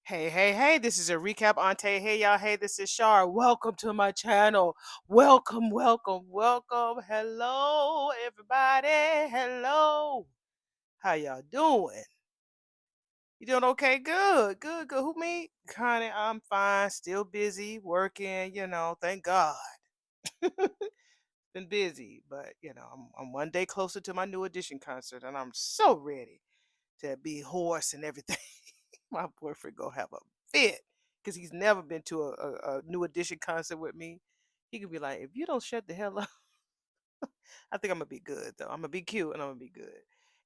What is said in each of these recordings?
Hey, hey, hey, this is a recap Auntie. Hey, y'all. Hey, this is Shar. Welcome to my channel. Welcome, welcome, welcome. Hello, everybody. Hello. How y'all doing? You doing okay? Good, good, good. Who, me? Connie, I'm fine. Still busy working, thank God. Been busy, but, I'm one day closer to my new edition concert, and I'm so ready to be hoarse and everything. My boyfriend gonna have a fit because he's never been to a new edition concert with me. He could be like, if you don't shut the hell up, I think I'm gonna be good though. I'm gonna be cute and I'm gonna be good.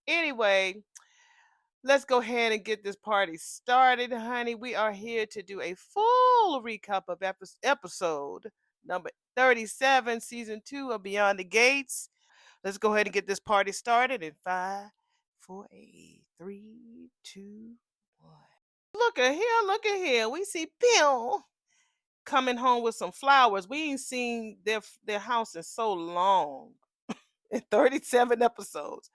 Anyway, let's go ahead and get this party started, honey. We are here to do a full recap of episode number 37, season 2 of Beyond the Gates. Let's go ahead and get this party started in 5, 4, 3, 2, 1. Look at here. We see Bill coming home with some flowers. We ain't seen their house in so long. In 37 episodes.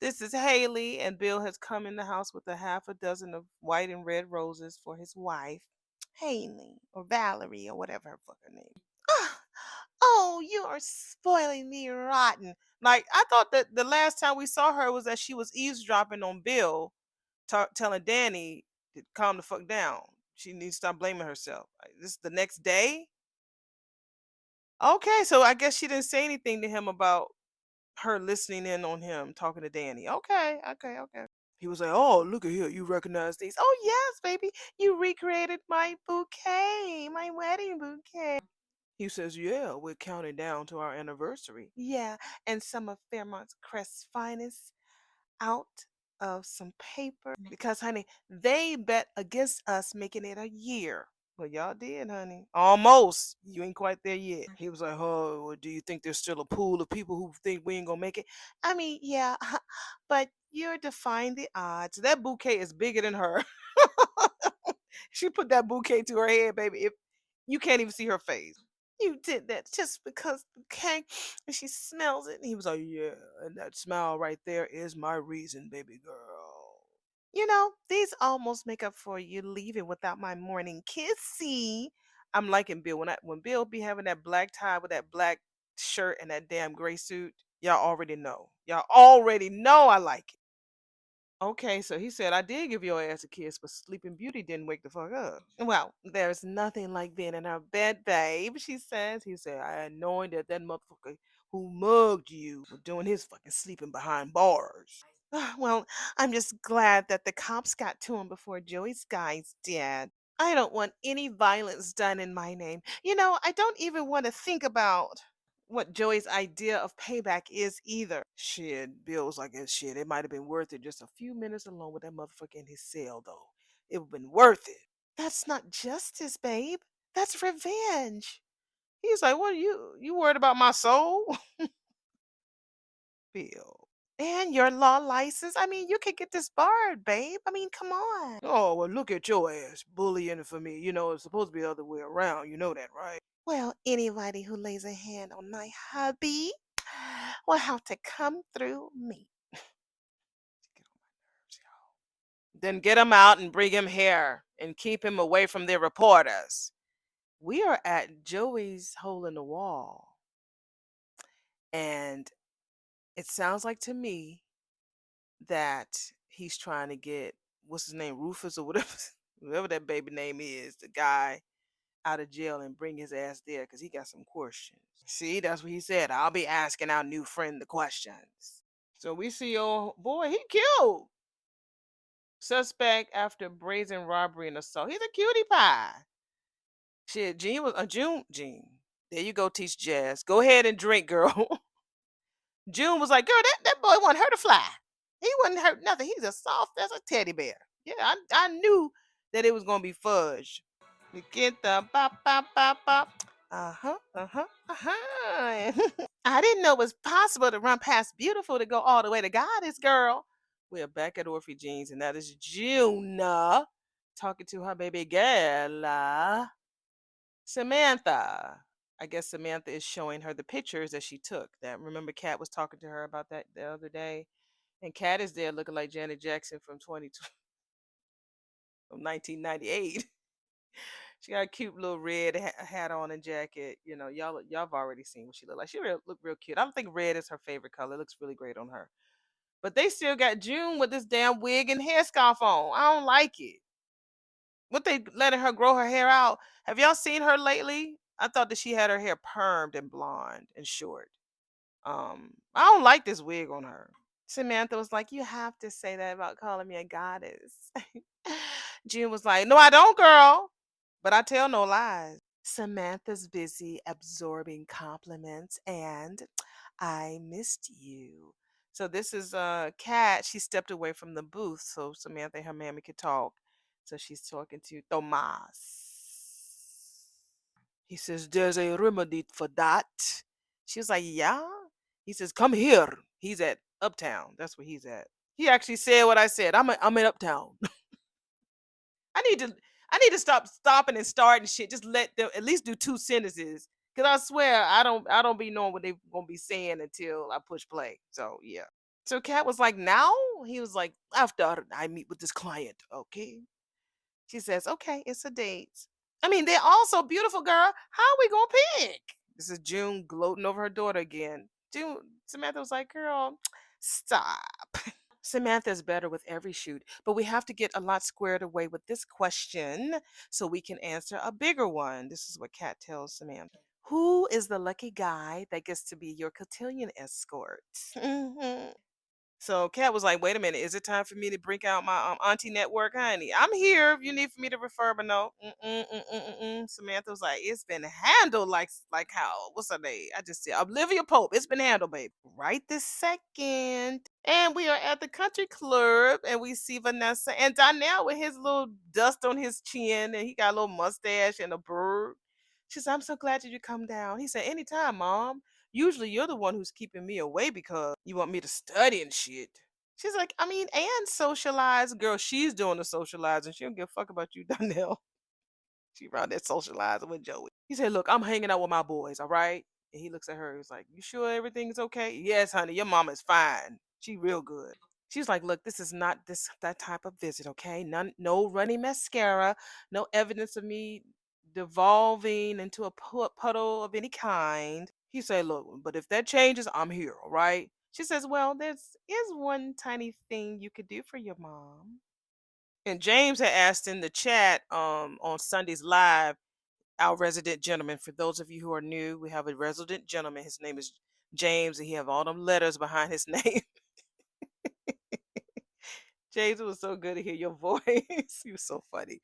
This is Haley, and Bill has come in the house with a half a dozen of white and red roses for his wife, Haley, or Valerie, or whatever her fucking name. Ah, oh, you are spoiling me rotten. Like, I thought that the last time we saw her was that she was eavesdropping on Bill, telling Danny to calm the fuck down. She needs to stop blaming herself. Like, this is the next day. Okay, so I guess she didn't say anything to him about her listening in on him talking to Danny. Okay, okay, okay. He was like, "Oh, look at here, you recognize these? Oh yes, baby, you recreated my bouquet, my wedding bouquet." He says, "Yeah, we're counting down to our anniversary." Yeah, and some of Fairmont's Crest's finest out of some paper because, honey, they bet against us making it a year. Well, y'all did, honey. Almost. You ain't quite there yet. He was like, "Oh, well, do you think there's still a pool of people who think we ain't gonna make it?" I mean, yeah, but you're defying the odds. That bouquet is bigger than her. She put that bouquet to her head, baby. If you can't even see her face. You did that just because okay and she smells it. And he was like, "Yeah, and that smile right there is my reason, baby girl." These almost make up for you leaving without my morning kissy. I'm liking Bill. When Bill be having that black tie with that black shirt and that damn gray suit, y'all already know. Y'all already know I like it. Okay, so he said, I did give your ass a kiss, but Sleeping Beauty didn't wake the fuck up. Well, there's nothing like being in our bed, babe, she says. He said, I had knowing that motherfucker who mugged you was doing his fucking sleeping behind bars. Well, I'm just glad that the cops got to him before Joey's guys did. I don't want any violence done in my name. I don't even want to think about what Joey's idea of payback is either. Shit, Bill was like, shit, it might have been worth it just a few minutes alone with that motherfucker in his cell, though. It would have been worth it. That's not justice, babe. That's revenge. He's like, what are you worried about my soul? Bill. And your law license. I mean, you could get this barred, babe. I mean, come on. Oh, well, look at your ass bullying for me. It's supposed to be the other way around. You know that, right? Well, anybody who lays a hand on my hubby will have to come through me. Get on my nerves, y'all. Then get him out and bring him here and keep him away from the reporters. We are at Joey's hole in the wall. And it sounds like to me that he's trying to get what's his name, Rufus or whatever, whatever that baby name is, the guy out of jail and bring his ass there because he got some questions. See, that's what he said. I'll be asking our new friend the questions. So we see, oh boy, he cute. Suspect after brazen robbery and assault. He's a cutie pie. Shit, Jean was a June. Jean, there you go. Teach Jazz. Go ahead and drink, girl. June was like, girl, that boy wasn't hurt to fly. He wasn't hurt nothing. He's as soft as a teddy bear. Yeah, I knew that it was gonna be fudge. You get the bop bop bop bop. Uh-huh. Uh-huh. Uh-huh. I didn't know it was possible to run past beautiful to go all the way to Goddess, girl. We're back at Orphe Jeans, and that is Juna talking to her baby girl, Samantha. I guess Samantha is showing her the pictures that she took. That remember Kat was talking to her about that the other day. And Kat is there looking like Janet Jackson from 22. from 1998. She got a cute little red hat on and jacket. You know, y'all have already seen what she look like. She look real cute. I don't think red is her favorite color. It looks really great on her. But they still got June with this damn wig and headscarf on. I don't like it. What they letting her grow her hair out? Have y'all seen her lately? I thought that she had her hair permed and blonde and short. I don't like this wig on her. Samantha was like, "You have to say that about calling me a goddess." June was like, "No, I don't, girl. But I tell no lies." Samantha's busy absorbing compliments and I missed you. So this is Kat. She stepped away from the booth so Samantha and her mammy could talk. So she's talking to Tomas. He says, "There's a remedy for that." She was like, "Yeah." He says, "Come here." He's at Uptown. That's where he's at. He actually said what I said. I'm in Uptown. I need to I need to stop stopping and starting shit. Just let them at least do two sentences. Cause I swear I don't be knowing what they gonna be saying until I push play. So yeah. So Kat was like, "Now?" He was like, "After I meet with this client, okay?" She says, "Okay, it's a date." I mean, they're all so beautiful, girl. How are we gonna pick? This is June gloating over her daughter again. June Samantha was like, "Girl, stop." Samantha's better with every shoot, but we have to get a lot squared away with this question so we can answer a bigger one. This is what Kat tells Samantha. Who is the lucky guy that gets to be your cotillion escort? So Kat was like, "Wait a minute, is it time for me to bring out my auntie network, honey? I'm here if you need for me to refer, but no." Samantha was like, "It's been handled like how? What's her name? I just said Olivia Pope. It's been handled, babe. Right this second." And we are at the country club, and we see Vanessa and Donnell with his little dust on his chin, and he got a little mustache and a bird. She said, "I'm so glad that you come down." He said, "Anytime, mom. Usually you're the one who's keeping me away because you want me to study and shit." She's like, "I mean, and socialize." Girl, she's doing the socializing. She don't give a fuck about you, Donnell. She around there socializing with Joey. He said, "Look, I'm hanging out with my boys, all right?" And he looks at her. He's like, "You sure everything's okay?" "Yes, honey. Your mama's fine. She real good." She's like, "Look, this is not that type of visit, okay? None, no running mascara, no evidence of me devolving into a puddle of any kind." He said, "Look, but if that changes, I'm here, all right?" She says, "Well, there's is one tiny thing you could do for your mom." And James had asked in the chat on Sunday's live, our resident gentleman. For those of you who are new, we have a resident gentleman. His name is James, and he have all them letters behind his name. James, it was so good to hear your voice. You were so funny.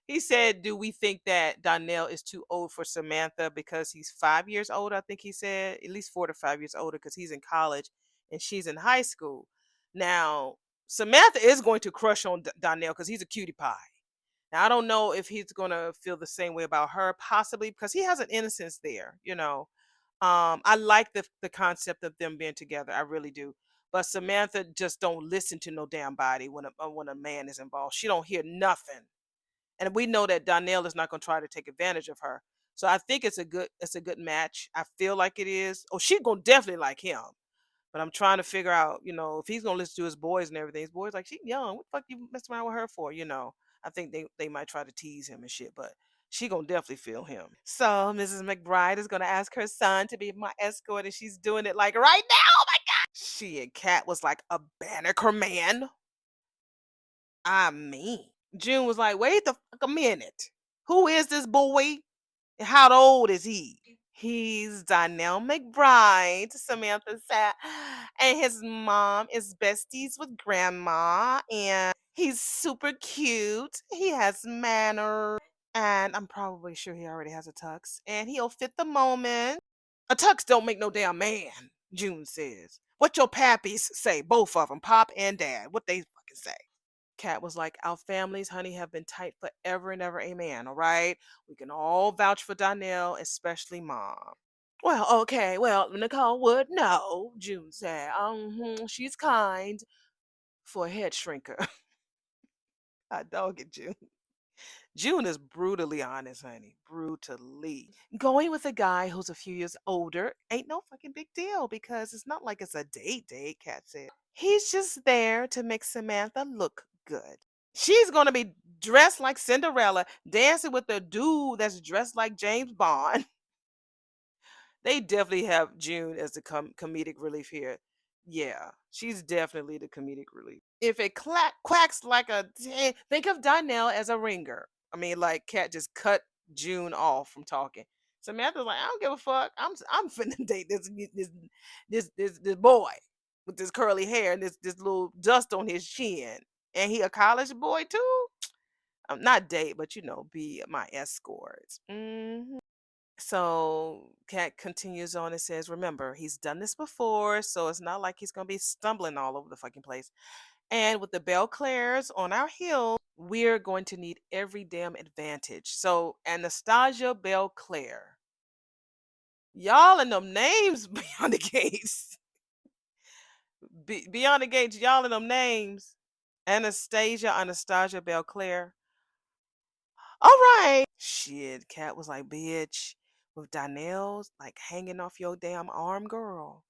He said, "Do we think that Donnell is too old for Samantha because he's 5 years older?" I think he said at least 4 to 5 years older because he's in college and she's in high school. Now, Samantha is going to crush on Donnell because he's a cutie pie. Now, I don't know if he's going to feel the same way about her, possibly because he has an innocence there, you know. I like the concept of them being together. I really do. But Samantha just don't listen to no damn body when a man is involved. She don't hear nothing, and we know that Donnell is not going to try to take advantage of her. So I think it's a good match. I feel like it is. Oh, she's gonna definitely like him. But I'm trying to figure out, if he's gonna listen to his boys and everything. His boys like, "She young. What the fuck you messing around with her for?" I think they might try to tease him and shit, but she gonna definitely feel him. So Mrs. McBride is gonna ask her son to be my escort, and she's doing it like right now. She and Kat was like a Banneker man. I mean, June was like, "Wait the fuck a minute. Who is this boy? And how old is he?" "He's Donnell McBride," Samantha said. "And his mom is besties with grandma. And he's super cute. He has manners. And I'm probably sure he already has a tux. And he'll fit the moment." "A tux don't make no damn man," June says. "What your pappies say, both of them, Pop and Dad. What they fucking say." Kat was like, "Our families, honey, have been tight forever and ever. Amen. All right. We can all vouch for Donnell, especially mom." "Well, okay. Well, Nicole would know," June said. She's kind for a head shrinker." I dog it, June. June is brutally honest, honey. Brutally. "Going with a guy who's a few years older ain't no fucking big deal because it's not like it's a date, Kat said. He's just there to make Samantha look good." She's gonna be dressed like Cinderella, dancing with the dude that's dressed like James Bond. They definitely have June as the comedic relief here. Yeah, she's definitely the comedic relief. If it quacks like a, think of Donnell as a ringer. I mean, like Cat just cut June off from talking. Samantha's like, I don't give a fuck. I'm finna date this boy with this curly hair and this little dust on his chin, and he a college boy too. Not date, but be my escort. So Cat continues on and says, remember, he's done this before, so it's not like he's gonna be stumbling all over the fucking place. And with the Belle Claires on our heels, we're going to need every damn advantage. So Anastasia Belle Claire. Y'all and them names beyond the gates. Beyond the gates, y'all and them names. Anastasia Belle Claire. All right. Shit, Cat was like, bitch, with Donnell's like hanging off your damn arm, girl.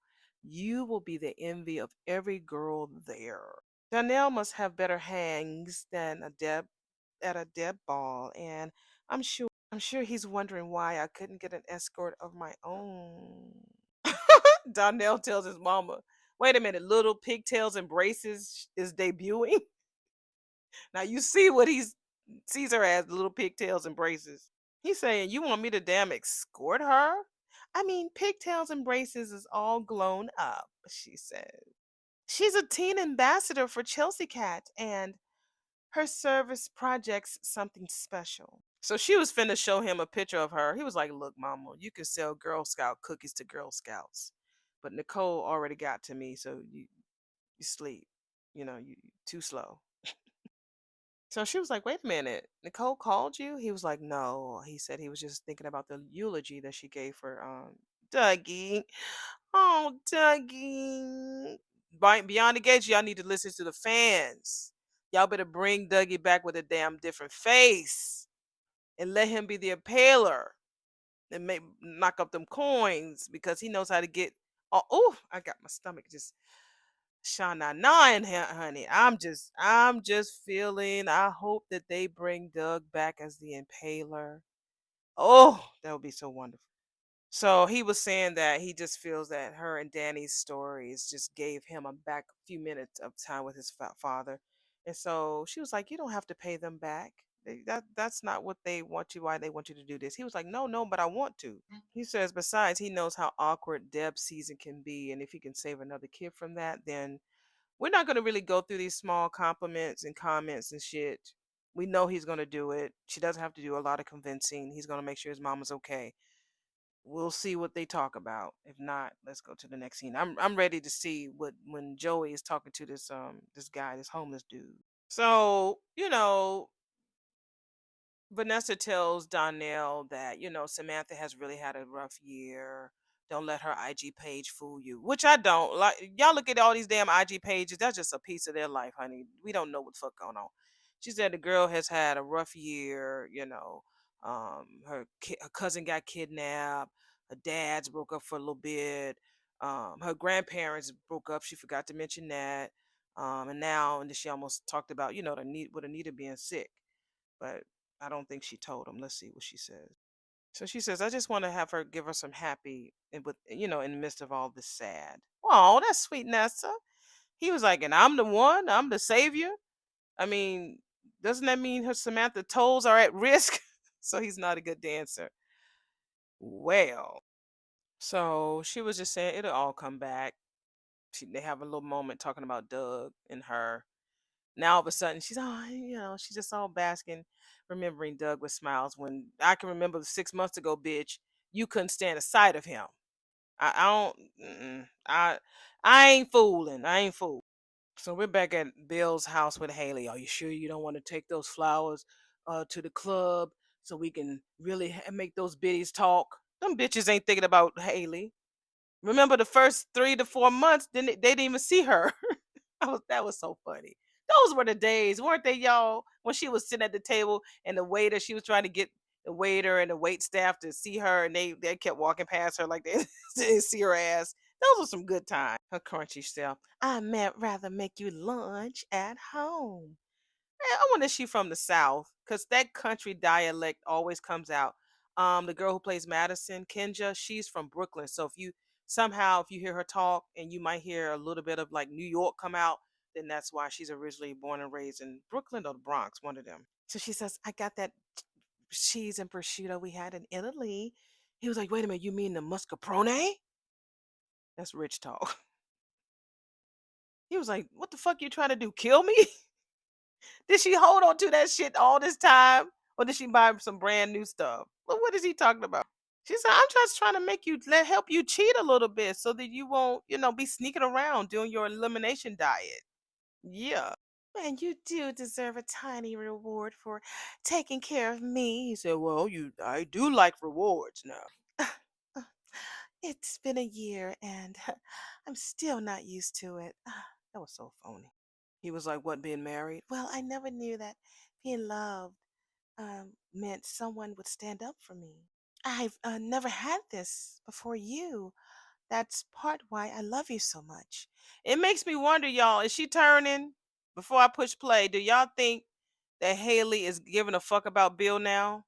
You will be the envy of every girl there. Donnell must have better hangs than a Deb at a Deb ball, and I'm sure he's wondering why I couldn't get an escort of my own. Donnell tells his mama, wait a minute, little pigtails and braces is debuting. Now you see what he sees her as, little pigtails and braces. He's saying, you want me to damn escort her? I mean, pigtails and braces is all grown up, she said. She's a teen ambassador for Chelsea Cat, and her service project's something special. So she was finna show him a picture of her. He was like, look, mama, you can sell Girl Scout cookies to Girl Scouts. But Nicole already got to me, so you sleep. You too slow. So she was like, wait a minute, Nicole called you? He was like, no. He said he was just thinking about the eulogy that she gave for Dougie. Oh, Dougie. Beyond the Gates, y'all need to listen to the fans. Y'all better bring Dougie back with a damn different face and let him be the impaler and knock up them coins because he knows how to get. Oh, I got my stomach just Shana nine, honey. I'm just feeling. I hope that they bring Doug back as the impaler. Oh, that would be so wonderful. So he was saying that he just feels that her and Danny's stories just gave him a back few minutes of time with his father, and so she was like, "You don't have to pay them back. That's not what they want you. Why they want you to do this?" He was like, "No, no, but I want to." He says, besides, he knows how awkward Deb's season can be, and if he can save another kid from that, then we're not going to really go through these small compliments and comments and shit. We know he's going to do it. She doesn't have to do a lot of convincing. He's going to make sure his mama's okay. We'll see what they talk about. If not, let's go to the next scene. I'm ready to see what when Joey is talking to this guy, this homeless dude. So, Vanessa tells Donnell that, Samantha has really had a rough year. Don't let her IG page fool you, which I don't. Like, y'all look at all these damn IG pages. That's just a piece of their life, honey. We don't know what the fuck going on. She said the girl has had a rough year. Her cousin got kidnapped. Her dad's broke up for a little bit. Her grandparents broke up. She forgot to mention that. And she almost talked about, the need with Anita being sick, but I don't think she told him. Let's see what she says. So she says, I just want to have her give her some happy and with in the midst of all this sad. Oh, that's sweet, Nessa. He was like, and I'm the one, I'm the savior. I mean, doesn't that mean her Samantha toes are at risk? So he's not a good dancer. Well, so she was just saying it'll all come back. They have a little moment talking about Doug and her. Now all of a sudden she's she's just all basking, remembering Doug with smiles. When I can remember 6 months ago, bitch, you couldn't stand the sight of him. I don't. I ain't fooling. I ain't fool. So we're back at Bill's house with Haley. Are you sure you don't want to take those flowers to the club so we can really make those biddies talk? Them bitches ain't thinking about Haley. Remember the first 3 to 4 months, they didn't even see her. That was so funny. Those were the days, weren't they, y'all? When she was sitting at the table and she was trying to get the waiter and the wait staff to see her, and they kept walking past her like they didn't see her ass. Those were some good times. Her crunchy self. I might rather make you lunch at home. I wonder if she from the South, cause that country dialect always comes out. The girl who plays Madison, Kenja, she's from Brooklyn. So if you hear her talk and you might hear a little bit of like New York come out, then that's why she's originally born and raised in Brooklyn or the Bronx, one of them. So she says, I got that cheese and prosciutto we had in Italy. He was like, wait a minute, you mean the mascarpone? That's rich talk. He was like, what the fuck you trying to do? Kill me? Did she hold on to that shit all this time? Or did she buy some brand new stuff? Well, what is he talking about? She said, I'm just trying to make you help you cheat a little bit so that you won't, be sneaking around doing your elimination diet. Yeah. And you do deserve a tiny reward for taking care of me. He said, well, I do like rewards now. It's been a year and I'm still not used to it. That was so phony. He was like, what, being married? Well, I never knew that being loved meant someone would stand up for me. I've never had this before you. That's part why I love you so much. It makes me wonder, y'all, is she turning? Before I push play, do y'all think that Haley is giving a fuck about Bill now?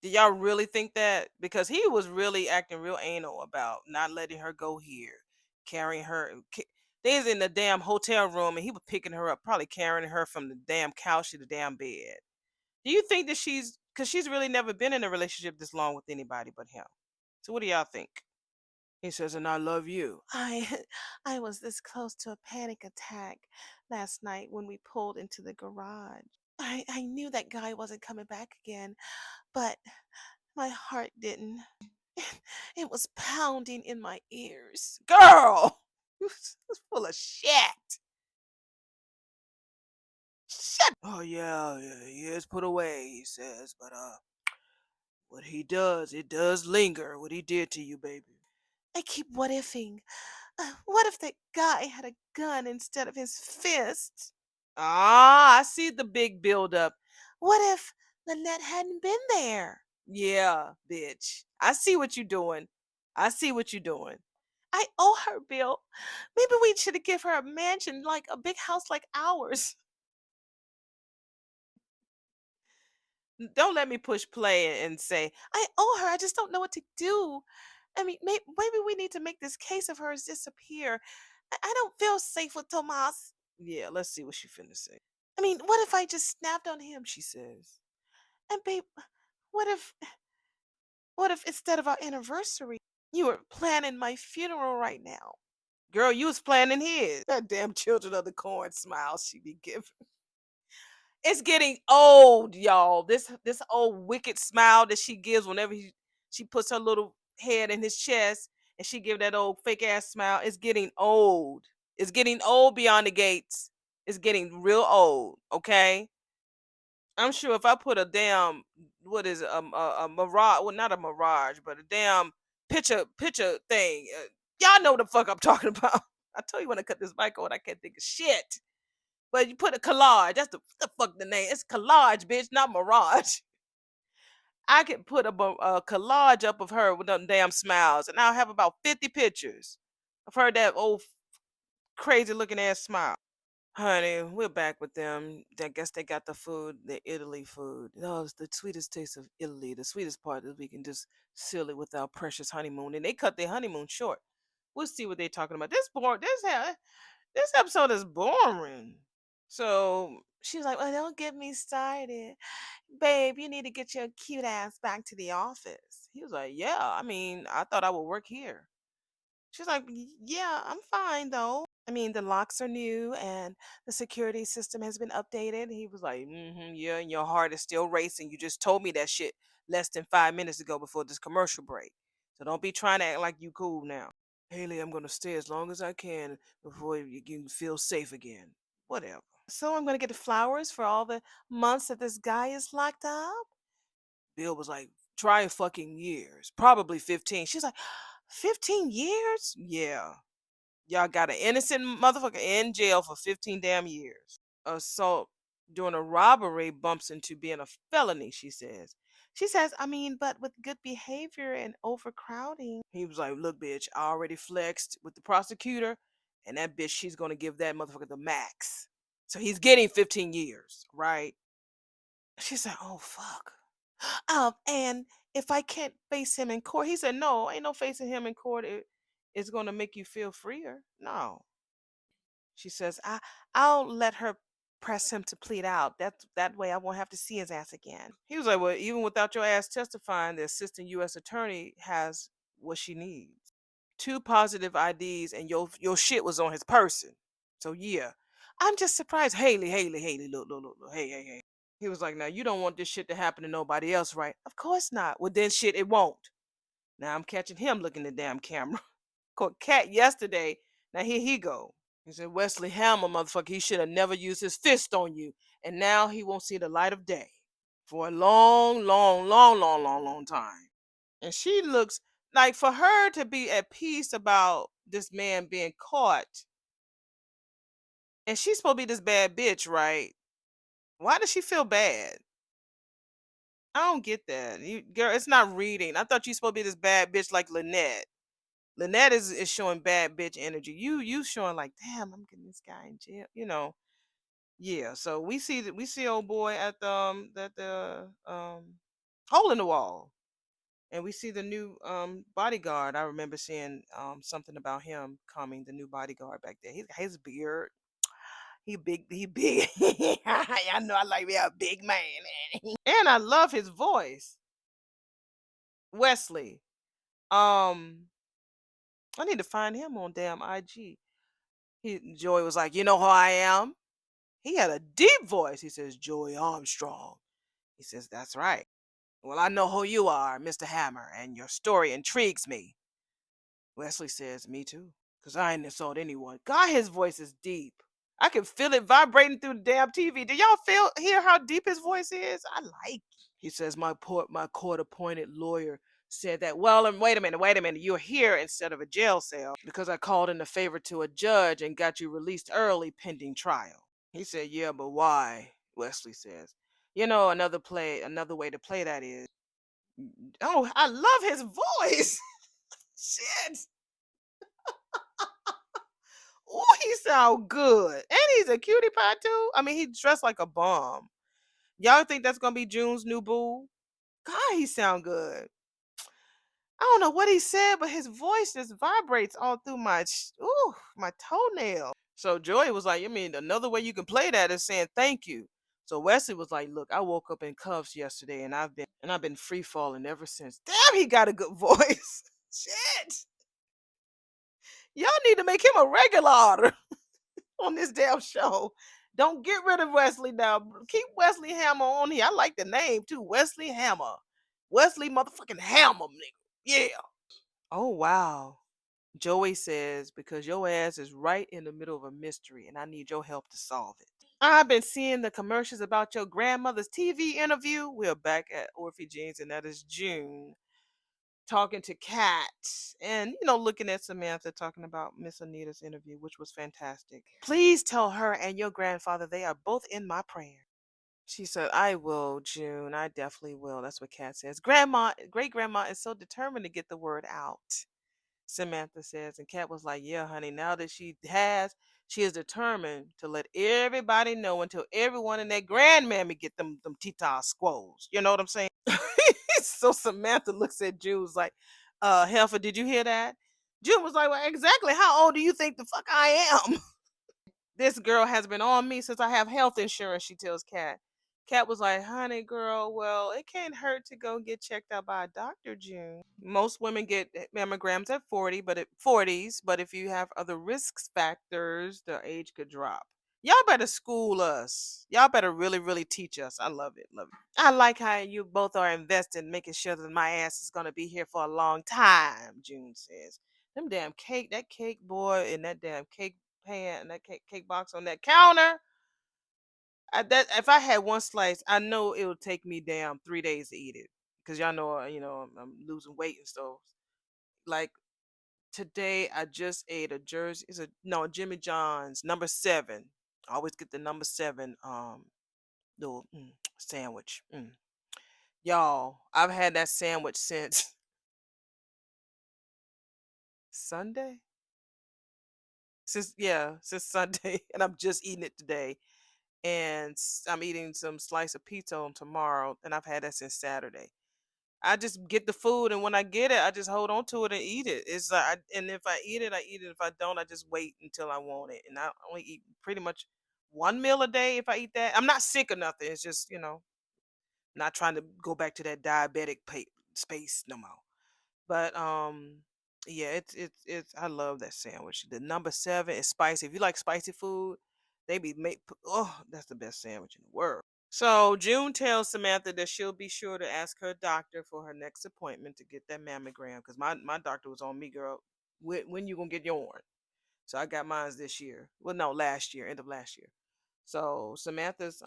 Do y'all really think that? Because he was really acting real anal about not letting her go here, carrying her. They was in the damn hotel room and he was picking her up, probably carrying her from the damn couch to the damn bed. Do you think that because she's really never been in a relationship this long with anybody but him? So what do y'all think? He says, and I love you. I was this close to a panic attack last night when we pulled into the garage. I knew that guy wasn't coming back again, but my heart didn't. It was pounding in my ears. Girl! It's full of shit. Shit. Oh yeah, he is put away, he says, but what he does, it does linger. What he did to you, baby. I keep what ifing. What if that guy had a gun instead of his fist? Ah, I see the big buildup. What if Lynette hadn't been there? Yeah, bitch. I see what you're doing. I see what you're doing. I owe her, Bill. Maybe we should give her a mansion, like a big house like ours. Don't let me push play and say, I owe her. I just don't know what to do. I mean, maybe we need to make this case of hers disappear. I don't feel safe with Tomas. Yeah, let's see what she finna say. I mean, what if I just snapped on him? She says. And babe, what if instead of our anniversary, you were planning my funeral right now? Girl, you was planning his. That damn children of the corn smile she be giving. It's getting old, y'all. This old wicked smile that she gives whenever she puts her little head in his chest and she give that old fake ass smile. It's getting old. It's getting old beyond the gates. It's getting real old. Okay. I'm sure if I put a damn what is it, a mirage, well not a mirage, but a damn picture thing. Y'all know what the fuck I'm talking about. I tell you when I cut this mic on, I can't think of shit. But you put a collage. That's the fuck the name. It's collage, bitch, not mirage. I could put a collage up of her with them damn smiles, and I'll have about 50 pictures of her that old crazy looking ass smile. Honey, we're back with them. I guess they got the food, the Italy food. Oh, it's the sweetest taste of Italy. The sweetest part is we can just seal it with our precious honeymoon. And they cut their honeymoon short. We'll see what they're talking about. This episode is boring. So she's like, well, don't get me started. Babe, you need to get your cute ass back to the office. He was like, yeah, I mean, I thought I would work here. She's like, yeah, I'm fine though. I mean, the locks are new and the security system has been updated. He was like, yeah, and your heart is still racing. You just told me that shit less than 5 minutes ago before this commercial break. So don't be trying to act like you cool now. Haley, I'm going to stay as long as I can before you can feel safe again. Whatever. So I'm going to get the flowers for all the months that this guy is locked up? Bill was like, try fucking years. Probably 15. She's like, 15 years? Yeah. Y'all got an innocent motherfucker in jail for 15 damn years. Assault during a robbery bumps into being a felony, she says. She says, I mean, but with good behavior and overcrowding. He was like, look, bitch, I already flexed with the prosecutor, and that bitch, she's going to give that motherfucker the max. So he's getting 15 years, right? She said, "Oh fuck." And if I can't face him in court, he said, "No, ain't no facing him in court. It's gonna make you feel freer." No. She says, I'll let her press him to plead out. That way I won't have to see his ass again. He was like, "Well, even without your ass testifying, the assistant US attorney has what she needs. Two positive IDs and your shit was on his person. So yeah. I'm just surprised. Haley, look, hey. He was like, "Now you don't want this shit to happen to nobody else, right?" Of course not. Well then shit, it won't. Now I'm catching him looking at the damn camera. Caught Cat yesterday. Now here he go. He said, "Wesley Hammer, motherfucker, he should have never used his fist on you. And now he won't see the light of day for a long time." And she looks like, for her to be at peace about this man being caught, and she's supposed to be this bad bitch, right? Why does she feel bad? I don't get that. Girl, it's not reading. I thought you supposed to be this bad bitch like Lynette. Lynette is showing bad bitch energy. You showing like, damn, I'm getting this guy in jail. Yeah. So we see old boy at the hole in the wall, and we see the new bodyguard. I remember seeing something about him coming. The new bodyguard back there. His beard. He big. He big. I know. I like me a big man, and I love his voice. Wesley. Um, I need to find him on damn IG. Joey was like, "You know who I am?" He had a deep voice. He says, "Joey Armstrong." He says, "That's right. Well, I know who you are, Mr. Hammer, and your story intrigues me." Wesley says, "Me too, because I ain't assault anyone." God, his voice is deep. I can feel it vibrating through the damn TV. Do y'all hear how deep his voice is? I like. He says, my court-appointed lawyer said that, well, and wait a minute, you're here instead of a jail cell because I called in a favor to a judge and got you released early pending trial. He said, "Yeah, but why?" Wesley says, another way to play that is, oh, I love his voice. Shit. Oh, he sound good. And he's a cutie pie too. I mean, he's dressed like a bum. Y'all think that's gonna be June's new boo? God, he sound good. I don't know what he said, but his voice just vibrates all through my toenail. So Joey was like, "You mean another way you can play that is saying thank you?" So Wesley was like, "Look, I woke up in cuffs yesterday, and I've been free falling ever since." Damn, he got a good voice. Shit, y'all need to make him a regular on this damn show. Don't get rid of Wesley now. Keep Wesley Hammer on here. I like the name too, Wesley Hammer. Wesley motherfucking Hammer, nigga. Yeah. Oh wow. Joey says, "Because your ass is right in the middle of a mystery and I need your help to solve it." I've been seeing the commercials about your grandmother's TV interview. We're back at Orphe Jeans, and that is June talking to Kat and, looking at Samantha talking about Miss Anita's interview, which was fantastic. "Please tell her and your grandfather they are both in my prayer." She said, "I will, June. I definitely will." That's what Kat says. Great grandma is so determined to get the word out, Samantha says. And Kat was like, "Yeah, honey, now that she is determined to let everybody know until everyone in their grandmammy get them tita squoles." You know what I'm saying? So Samantha looks at June was like, Heifer, did you hear that?" June was like, "Well, exactly. How old do you think the fuck I am?" "This girl has been on me since I have health insurance," she tells Kat. Kat was like, "Honey, girl, well, it can't hurt to go get checked out by a doctor, June. Most women get mammograms at 40s, but if you have other risk factors, the age could drop." Y'all better school us. Y'all better really, really teach us. I love it. Love it. "I like how you both are invested in making sure that my ass is gonna be here for a long time," June says. Them damn that cake boy, and that damn cake pan and that cake box on that counter. That if I had one slice, I know it would take me damn 3 days to eat it. Cause y'all know, I'm losing weight and stuff. Like today, I just ate a Jersey. It's a no Jimmy John's number 7. I always get the number 7 little sandwich. Y'all, I've had that sandwich since Sunday. Since Sunday, and I'm just eating it today. and I'm eating some slice of pizza on tomorrow, and I've had that since Saturday. I just get the food, and when I get it, I just hold on to it and eat it. It's like, and if I eat it, I eat it. If I don't, I just wait until I want it. And I only eat pretty much one meal a day. If I eat that, I'm not sick or nothing. It's just not trying to go back to that diabetic space no more. But yeah, it's. I love that sandwich. The number 7 is spicy. If you like spicy food, they be make. Oh, that's the best sandwich in the world. So June tells Samantha that she'll be sure to ask her doctor for her next appointment to get that mammogram, because my doctor was on me, girl. When you gonna get yours? So I got mine this year. Well, no, last year, end of last year. So Samantha's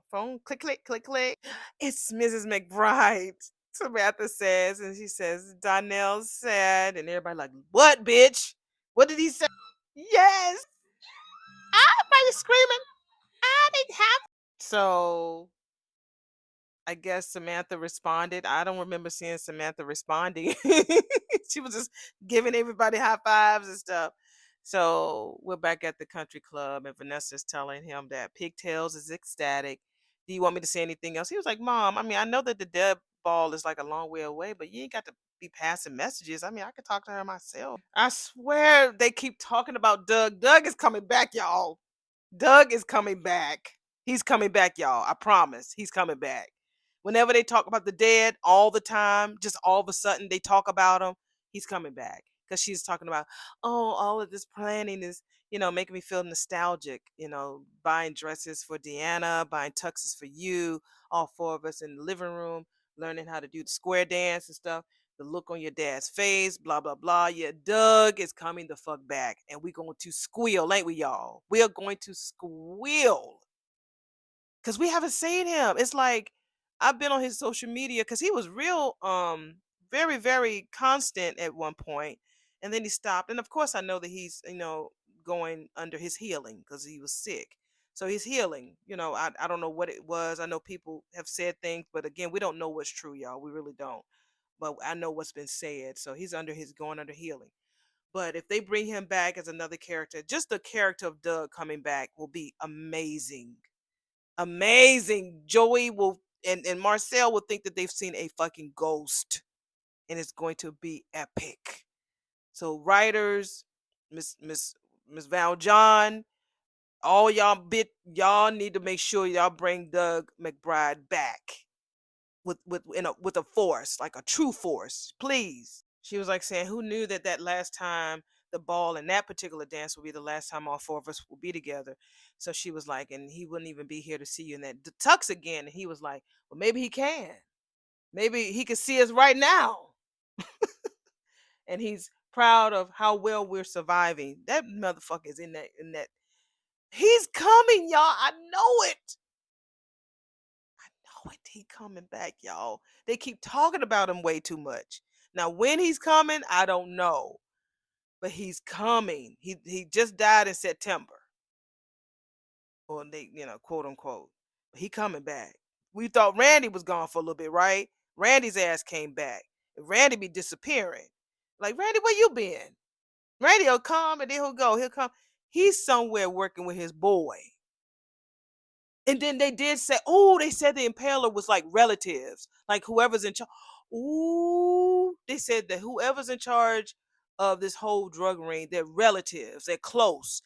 phone click click click click. It's Mrs. McBride. Samantha says, and she says Donnell said, and everybody like, what, bitch? What did he say? Yes, everybody screaming. I didn't have. So I guess Samantha responded. I don't remember seeing Samantha responding. She was just giving everybody high fives and stuff. So we're back at the country club, and Vanessa's telling him that Pigtails is ecstatic. Do you want me to say anything else? He was like, Mom, I mean, I know that the dead ball is like a long way away, but you ain't got to be passing messages. I mean, I could talk to her myself. I swear they keep talking about Doug. Doug is coming back, y'all. Doug is coming back. He's coming back, y'all. I promise. He's coming back. Whenever they talk about the dead all the time, just all of a sudden they talk about him, he's coming back. Because she's talking about, oh, all of this planning is, making me feel nostalgic. Buying dresses for Deanna, buying tuxes for you, all 4 of us in the living room, learning how to do the square dance and stuff. The look on your dad's face, blah, blah, blah. Yeah, Doug is coming the fuck back. And we're going to squeal, ain't we, y'all? We are going to squeal. Because we haven't seen him. It's like I've been on his social media because he was real, very, very constant at one point, and then he stopped. And of course, I know that he's, going under his healing because he was sick. So he's healing. I don't know what it was. I know people have said things, but again, we don't know what's true, y'all. We really don't. But I know what's been said. So he's going under healing. But if they bring him back as another character, just the character of Doug coming back will be amazing. Amazing. Joey will and Marcel will think that they've seen a fucking ghost, and it's going to be epic. So writers, Miss Val John, all y'all need to make sure y'all bring Doug McBride back with a force, like a true force, please. She was like saying, who knew that last time the ball and that particular dance would be the last time all 4 of us will be together. So she was like, and he wouldn't even be here to see you in that tux again. And he was like, well, maybe he can. Maybe he can see us right now. And he's proud of how well we're surviving. That motherfucker is in that. He's coming, y'all. I know it. I know it. He coming back, y'all. They keep talking about him way too much. Now, when he's coming, I don't know. But he's coming. He just died in September. Or they, quote unquote. But he coming back. We thought Randy was gone for a little bit, right? Randy's ass came back. Randy be disappearing. Like, Randy, where you been? Randy will come and then he'll go. He'll come. He's somewhere working with his boy. And then they did say, oh, they said the impaler was like relatives, like whoever's in charge. Ooh, they said that whoever's in charge of this whole drug ring, they're relatives, they're close.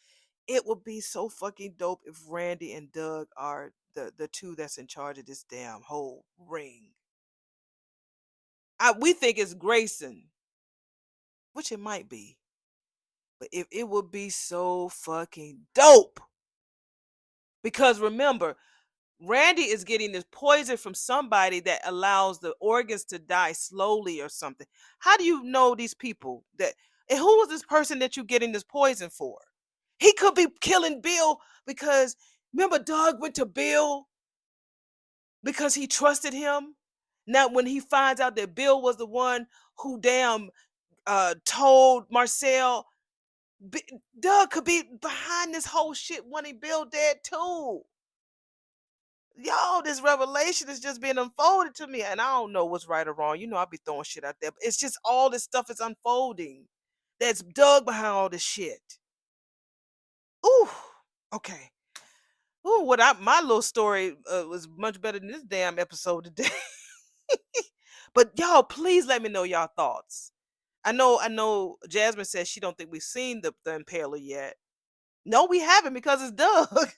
It would be so fucking dope if Randy and Doug are the two that's in charge of this damn whole ring. We think it's Grayson, which it might be, but if it would be so fucking dope. Because remember, Randy is getting this poison from somebody that allows the organs to die slowly or something. How do you know these people and who is this person that you're getting this poison for? He could be killing Bill because remember Doug went to Bill because he trusted him. Now when he finds out that Bill was the one who told Marcel, Doug could be behind this whole shit wanting Bill dead too. Yo, this revelation is just being unfolded to me, and I don't know what's right or wrong. I'll be throwing shit out there, but it's just all this stuff is unfolding. That's Doug behind all this shit. Ooh, okay. Ooh, my little story was much better than this damn episode today. But y'all, please let me know y'all thoughts. I know Jasmine says she don't think we've seen the impaler yet. No, we haven't because it's Doug.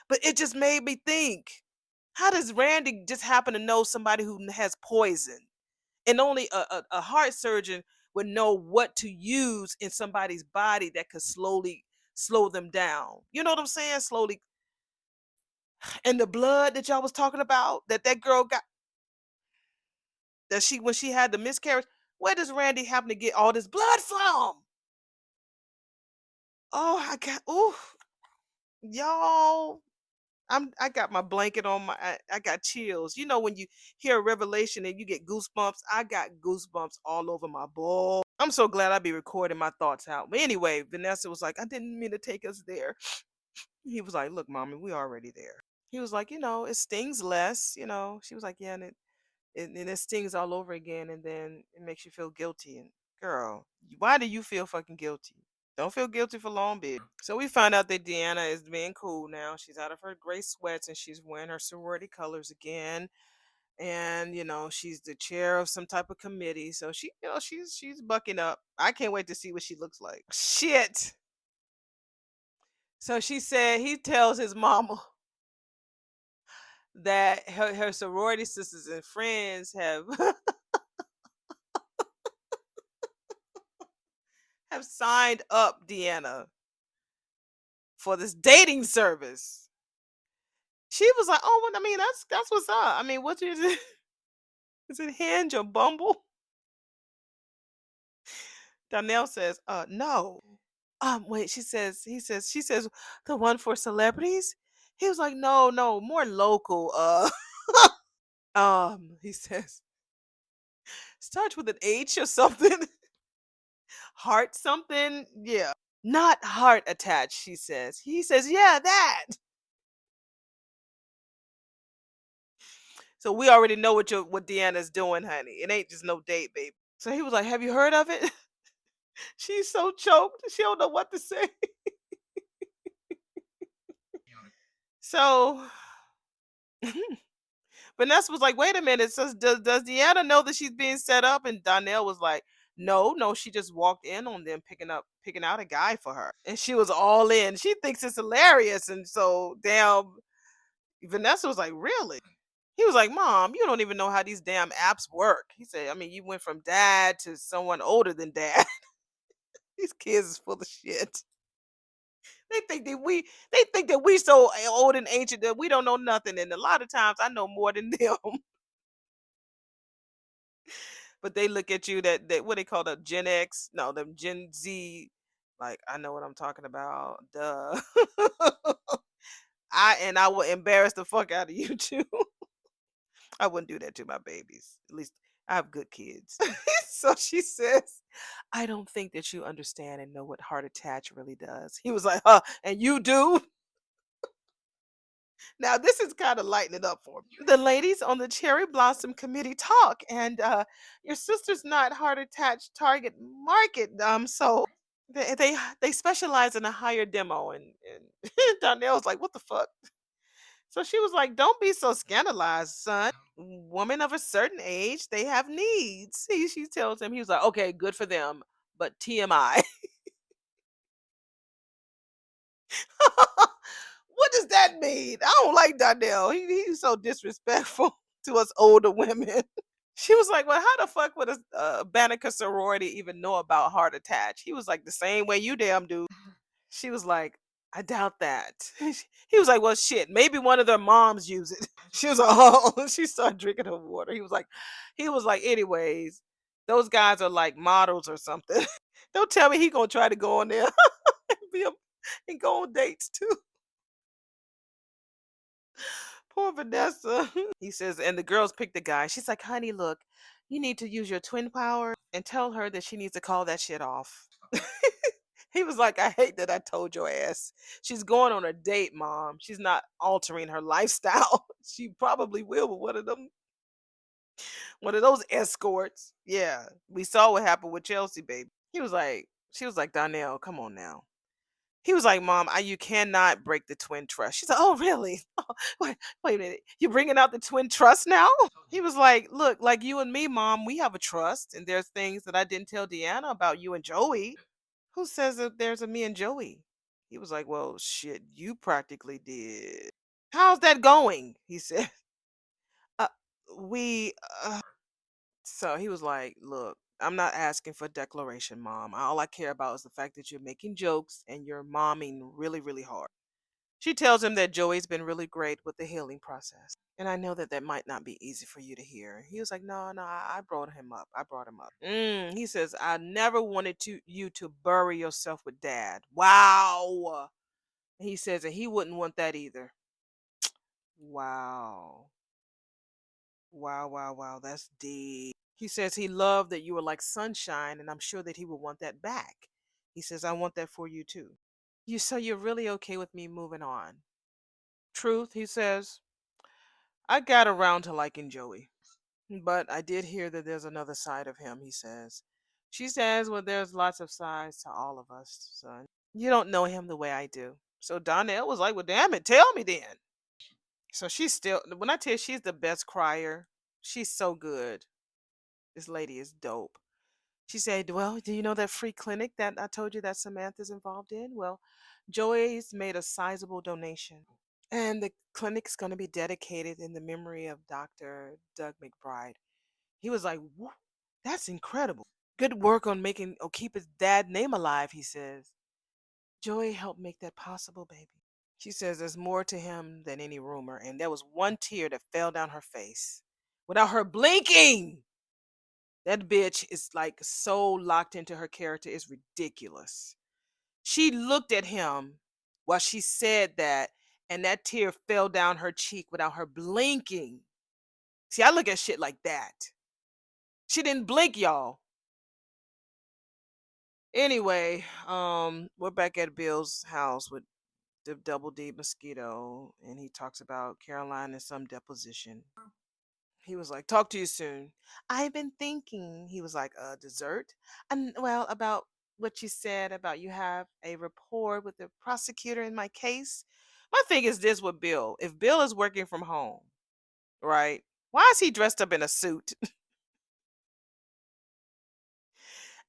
But it just made me think, how does Randy just happen to know somebody who has poison? And only a heart surgeon would know what to use in somebody's body that could slowly slow them down. You know what I'm saying? Slowly. And the blood that y'all was talking about, that girl got, that she when she had the miscarriage, where does Randy happen to get all this blood from? Oh, y'all. I got my blanket on I got chills. You know when you hear a revelation and you get goosebumps? I got goosebumps all over my ball. I'm so glad I be recording my thoughts out. But anyway, Vanessa was like, I didn't mean to take us there. He was like, look, mommy, we already there. He was like, it stings less. She was like, yeah, and it stings all over again, and then it makes you feel guilty. And girl, why do you feel fucking guilty? Don't feel guilty for long, bitch. So we find out that Deanna is being cool now. She's out of her gray sweats and she's wearing her sorority colors again. And she's the chair of some type of committee. So she's bucking up. I can't wait to see what she looks like. Shit. So she said he tells his mama that her sorority sisters and friends have have signed up Deanna for this dating service. She was like, "Oh, well, I mean, that's what's up. I mean, what is it? Is it Hinge or Bumble?" Donnell says, no. Wait, she says, the one for celebrities? He was like, no, no, more local. He says, starts with an H or something. Heart something. Yeah. Not heart attached, she says. He says, yeah, that. So we already know what Deanna's doing, honey. It ain't just no date, baby. So he was like, have you heard of it? She's so choked. She don't know what to say. So Vanessa was like, wait a minute. So does Deanna know that she's being set up? And Donnell was like, no, no, she just walked in on them picking out a guy for her. And she was all in. She thinks it's hilarious. And so damn Vanessa was like, really? He was like, Mom, you don't even know how these damn apps work. He said, I mean, you went from dad to someone older than dad. These kids is full of shit. They think that we so old and ancient that we don't know nothing. And a lot of times I know more than them. But they look at you that what they call the Gen X, no, them Gen Z. Like I know what I'm talking about. Duh. I will embarrass the fuck out of you too. I wouldn't do that to my babies. At least I have good kids. So she says, I don't think that you understand and know what heart attach really does. He was like, huh, and you do? Now this is kind of lighting it up for me. The ladies on the Cherry Blossom Committee talk, and your sister's not heart attached target market. So they specialize in a higher demo, and Donnell's like, what the fuck? So she was like, don't be so scandalized, son. Women of a certain age, they have needs. She tells him, he was like, okay, good for them, but TMI. What does that mean? I don't like Donnell. He's so disrespectful to us older women. She was like, well, how the fuck would a Banneker sorority even know about heart attach? He was like, the same way you damn do. She was like, I doubt that. He was like, well, shit, maybe one of their moms use it. She was like, oh, she started drinking her water. He was like, anyways, those guys are like models or something. Don't tell me he gonna try to go on there and, and go on dates too. Poor Vanessa. He says, and the girls pick the guy. She's like, honey, look, you need to use your twin power and tell her that she needs to call that shit off. He was like, I hate that I told your ass. She's going on a date, mom. She's not altering her lifestyle. She probably will with one of those escorts. Yeah. We saw what happened with Chelsea, baby. She was like, Donnell, come on now. He was like, "Mom, you cannot break the twin trust." She's like, "Oh, really? Oh, wait a minute. You bringing out the twin trust now?" He was like, "Look, like you and me, Mom, we have a trust, and there's things that I didn't tell Deanna about you and Joey. Who says that there's a me and Joey?" He was like, "Well, shit, you practically did. How's that going?" He said, uh, "We, uh, So he was like, "Look, I'm not asking for declaration, Mom. All I care about is the fact that you're making jokes and you're momming really, really hard." She tells him that Joey's been really great with the healing process. And I know that that might not be easy for you to hear. He was like, "No, no, I brought him up. I brought him up." He says, "I never wanted you to bury yourself with Dad." Wow. He says that he wouldn't want that either. Wow. Wow, wow, wow. That's deep. He says he loved that you were like sunshine, and I'm sure that he would want that back. He says, "I want that for you too." So you're really okay with me moving on? Truth, he says, I got around to liking Joey. But I did hear that there's another side of him, he says. She says, "Well, there's lots of sides to all of us, son. You don't know him the way I do." So Donnell was like, "Well, damn it, tell me then." So she's still, when I tell you she's the best crier, she's so good. This lady is dope. She said, "Well, do you know that free clinic that I told you that Samantha's involved in? Well, Joey's made a sizable donation. And the clinic's going to be dedicated in the memory of Dr. Doug McBride." He was like, "Whoa, that's incredible. Good work on making or keep his dad name alive," he says. "Joey helped make that possible, baby." She says there's more to him than any rumor, and there was one tear that fell down her face without her blinking. That bitch is like so locked into her character, it's ridiculous. She looked at him while she said that, and that tear fell down her cheek without her blinking. See, I look at shit like that. She didn't blink, y'all. Anyway, we're back at Bill's house with the Double D mosquito, and he talks about Caroline in some deposition. He was like, "Talk to you soon." "I've been thinking," he was like, "Dessert?" "And well, about what you said about you have a rapport with the prosecutor in my case." My thing is this with Bill. If Bill is working from home, right? Why is he dressed up in a suit?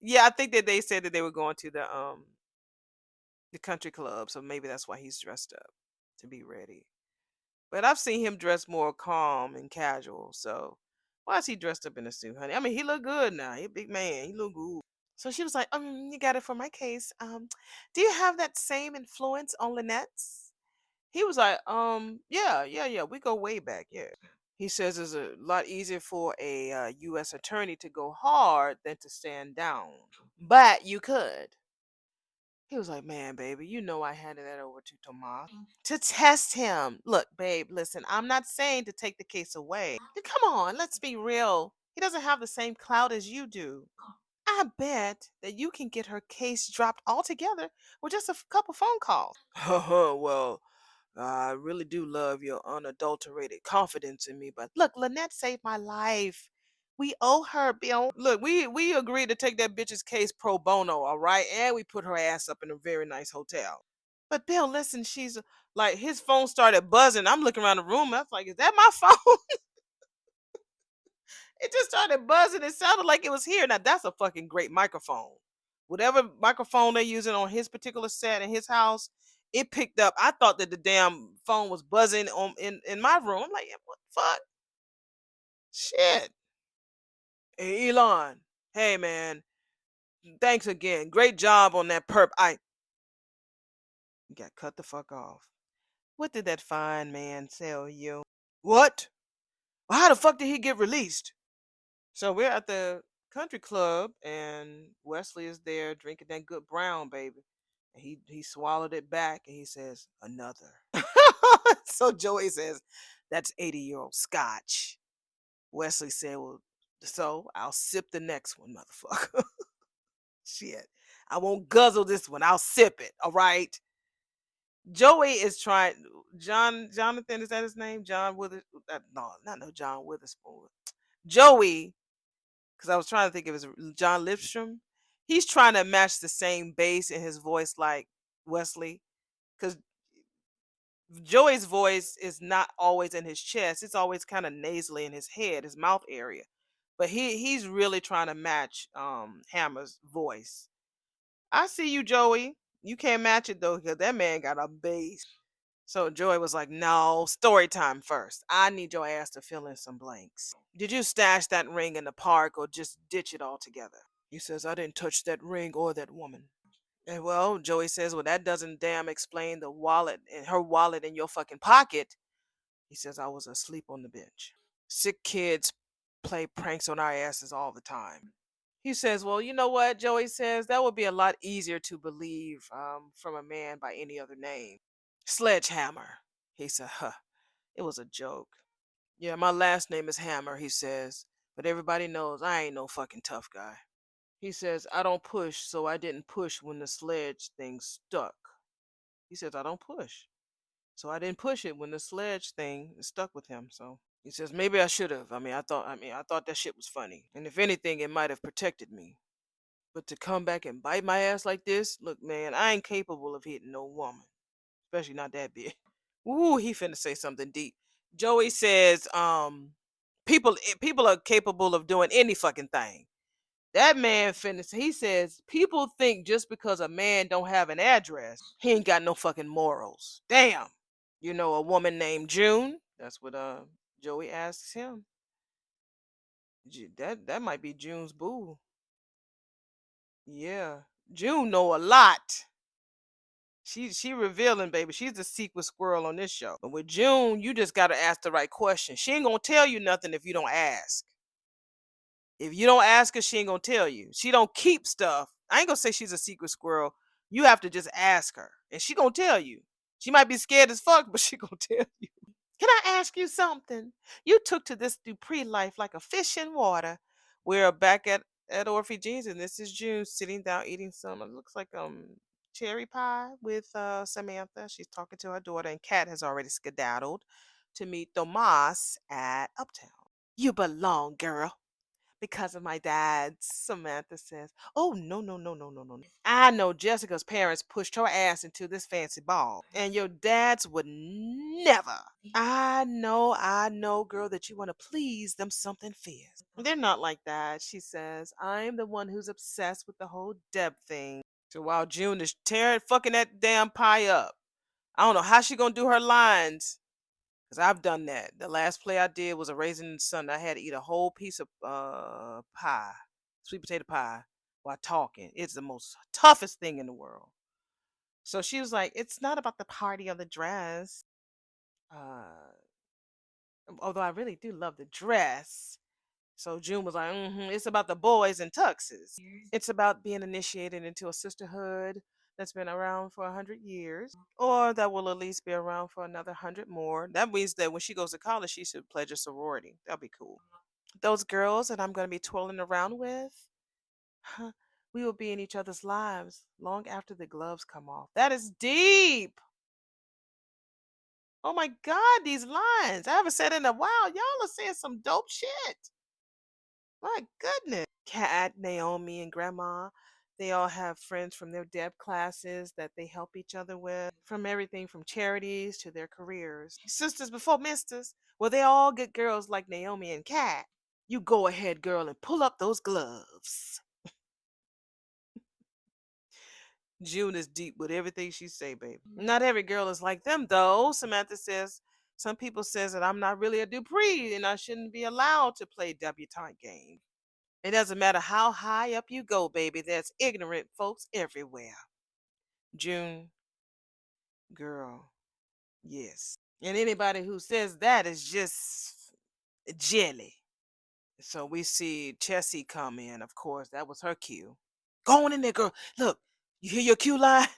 Yeah, I think that they said that they were going to the country club, so maybe that's why he's dressed up to be ready. But I've seen him dress more calm and casual, so why is he dressed up in a suit, honey? I mean, he look good now. He a big man. He look good. So she was like, "You got it for my case. Do you have that same influence on Lynette's?" He was like, yeah, yeah, yeah. We go way back, yeah." He says it's a lot easier for a U.S. attorney to go hard than to stand down. But you could. He was like, "Man, baby, you know I handed that over to Tomas to test him. Look, babe, listen, I'm not saying to take the case away. Come on, let's be real. He doesn't have the same clout as you do. I bet that you can get her case dropped altogether with just a couple phone calls." Well, I really do love your unadulterated confidence in me, but look, Lynette saved my life. We owe her, Bill. Look, we agreed to take that bitch's case pro bono, all right? And we put her ass up in a very nice hotel. But Bill, listen, she's like his phone started buzzing. I'm looking around the room. I was like, "Is that my phone?" It just started buzzing. It sounded like it was here. Now that's a fucking great microphone. Whatever microphone they're using on his particular set in his house, it picked up. I thought that the damn phone was buzzing on in my room. I'm like, "Yeah, what the fuck? Shit." "Hey, Elon. Hey, man. Thanks again. Great job on that perp." I got cut the fuck off. "What did that fine man tell you?" "What? Well, how the fuck did he get released?" So we're at the country club, and Wesley is there drinking that good brown, baby. And he swallowed it back, and he says, "Another." So Joey says, "That's 80-year-old scotch." Wesley said, "Well, so I'll sip the next one, motherfucker." Shit. "I won't guzzle this one. I'll sip it. All right." Joey is trying. Jonathan, is that his name? John Wither. No, not no John Witherspoon. Joey, because I was trying to think of his John Lipstrom. He's trying to match the same bass in his voice like Wesley, because Joey's voice is not always in his chest. It's always kind of nasally in his head, his mouth area. But he's really trying to match Hammer's voice. I see you, Joey. You can't match it though, because that man got a bass. So Joey was like, "No, story time first. I need your ass to fill in some blanks. Did you stash that ring in the park or just ditch it altogether?" He says, "I didn't touch that ring or that woman." And well, Joey says, "Well, that doesn't damn explain the wallet and her wallet in your fucking pocket." He says, "I was asleep on the bench. Sick kids play pranks on our asses all the time." He says, "Well, you know what?" Joey says, "That would be a lot easier to believe from a man by any other name. Sledgehammer." He said, "Huh, it was a joke. Yeah, my last name is Hammer," he says, "but everybody knows I ain't no fucking tough guy." He says, "I don't push, so I didn't push when the sledge thing stuck." He says, "I don't push. So I didn't push it when the sledge thing stuck with him." So he says, "Maybe I should have. I thought that shit was funny. And if anything, it might have protected me. But to come back and bite my ass like this, look, man, I ain't capable of hitting no woman. Especially not that big." Ooh, he finna say something deep. Joey says, people are capable of doing any fucking thing. That man finished. He says people think just because a man don't have an address, he ain't got no fucking morals. Damn. You know a woman named June? That's what Joey asks him. That might be June's boo. Yeah. June know a lot. She revealing, baby. She's the secret squirrel on this show. But with June, you just gotta ask the right question. She ain't gonna tell you nothing if you don't ask. If you don't ask her, she ain't gonna tell you. She don't keep stuff. I ain't gonna say she's a secret squirrel. You have to just ask her, and she gonna tell you. She might be scared as fuck, but she gonna tell you. Can I ask you something? You took to this Dupree life like a fish in water. We're back at Orphe Jeans, and this is June sitting down eating some. It looks like cherry pie with Samantha. She's talking to her daughter, and Kat has already skedaddled to meet Tomas at Uptown. You belong, girl, because of my dad, Samantha says. "Oh, no, no, no, no, no, no. I know Jessica's parents pushed her ass into this fancy ball, and your dad's would never. I know, girl, that you want to please them something fierce. They're not like that," she says. "I'm the one who's obsessed with the whole Deb thing." So while June is tearing fucking that damn pie up, I don't know how she gonna do her lines. Cause I've done that. The last play I did was a raisin Sunday. I had to eat a whole piece of pie, sweet potato pie, while talking. It's the most toughest thing in the world. So she was like, "It's not about the party or the dress. Uh, although I really do love the dress." So June was like, "It's about the boys and tuxes. It's about being initiated into a sisterhood that's been around for 100 years, or that will at least be around for another 100 more. That means that when she goes to college, she should pledge a sorority. That'll be cool. Those girls that I'm going to be twirling around with, huh, we will be in each other's lives long after the gloves come off." That is deep. Oh my God, these lines. I haven't said it in a while. Y'all are saying some dope shit. My goodness. Kat, Naomi, and Grandma, they all have friends from their deb classes that they help each other with, from everything from charities to their careers. Sisters before misters. Well, they all good girls like Naomi and Kat. You go ahead, girl, and pull up those gloves. June is deep with everything she say, baby. Not every girl is like them, though. Samantha says, "Some people says that I'm not really a Dupree and I shouldn't be allowed to play debutante game. It doesn't matter how high up you go, baby. There's ignorant folks everywhere." June, girl, yes. And anybody who says that is just jelly. So we see Chessie come in, of course. That was her cue. "Go on in there, girl. Look, you hear your cue line?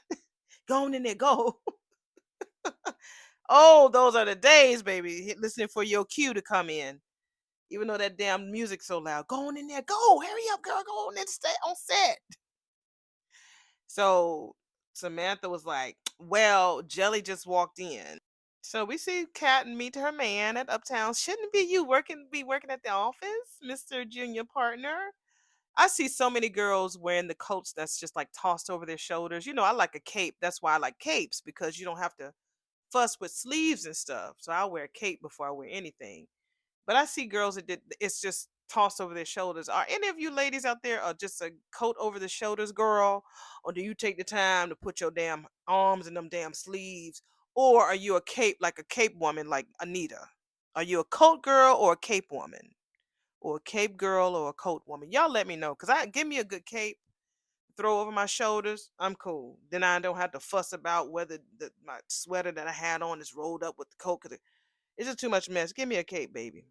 Go on in there, go." Oh, those are the days, baby. Listening for your cue to come in. Even though that damn music's so loud. "Go on in there, go. Hurry up, girl. Go on and stay on set." So Samantha was like, "Well, Jelly just walked in." So we see Kat meet her man at Uptown. "Shouldn't be you be working at the office, Mr. Junior Partner?" I see so many girls wearing the coats that's just like tossed over their shoulders. I like a cape. That's why I like capes because you don't have to fuss with sleeves and stuff. So I wear a cape before I wear anything. But I see girls that it's just tossed over their shoulders. Are any of you ladies out there are just a coat over the shoulders girl? Or do you take the time to put your damn arms in them damn sleeves? Or are you a cape like a cape woman like Anita? Are you a coat girl or a cape woman? Or a cape girl or a coat woman? Y'all let me know. Cause I give me a good cape, throw over my shoulders, I'm cool. Then I don't have to fuss about whether my sweater that I had on is rolled up with the coat. Cause it's just too much mess. Give me a cape, baby.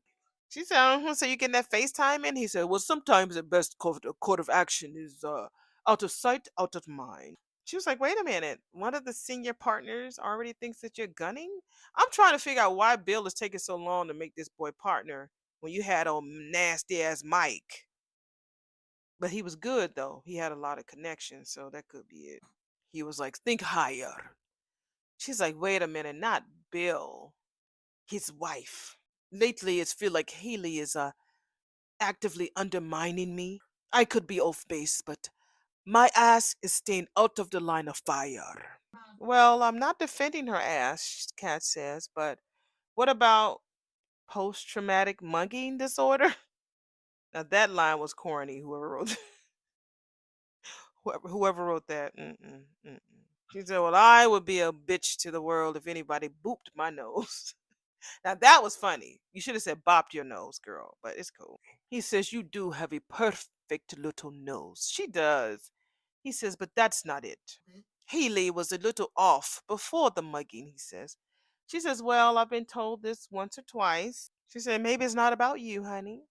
She said, so you getting that FaceTime in? He said, well, sometimes the best court of action is out of sight, out of mind. She was like, wait a minute. One of the senior partners already thinks that you're gunning? I'm trying to figure out why Bill is taking so long to make this boy partner when you had old nasty ass Mike. But he was good, though. He had a lot of connections, so that could be it. He was like, think higher. She's like, wait a minute, not Bill, his wife. Lately, it's feel like Haley is actively undermining me. I could be off base, but my ass is staying out of the line of fire. Well, I'm not defending her ass, Kat says, but what about post traumatic mugging disorder? Now, that line was corny, whoever wrote whoever wrote that. Mm-mm, mm-mm. She said, well, I would be a bitch to the world if anybody booped my nose. Now, that was funny. You should have said bopped your nose, girl, but it's cool. He says, you do have a perfect little nose. She does. He says, but that's not it. Haley was a little off before the mugging, he says. She says, well, I've been told this once or twice. She said, maybe it's not about you, honey.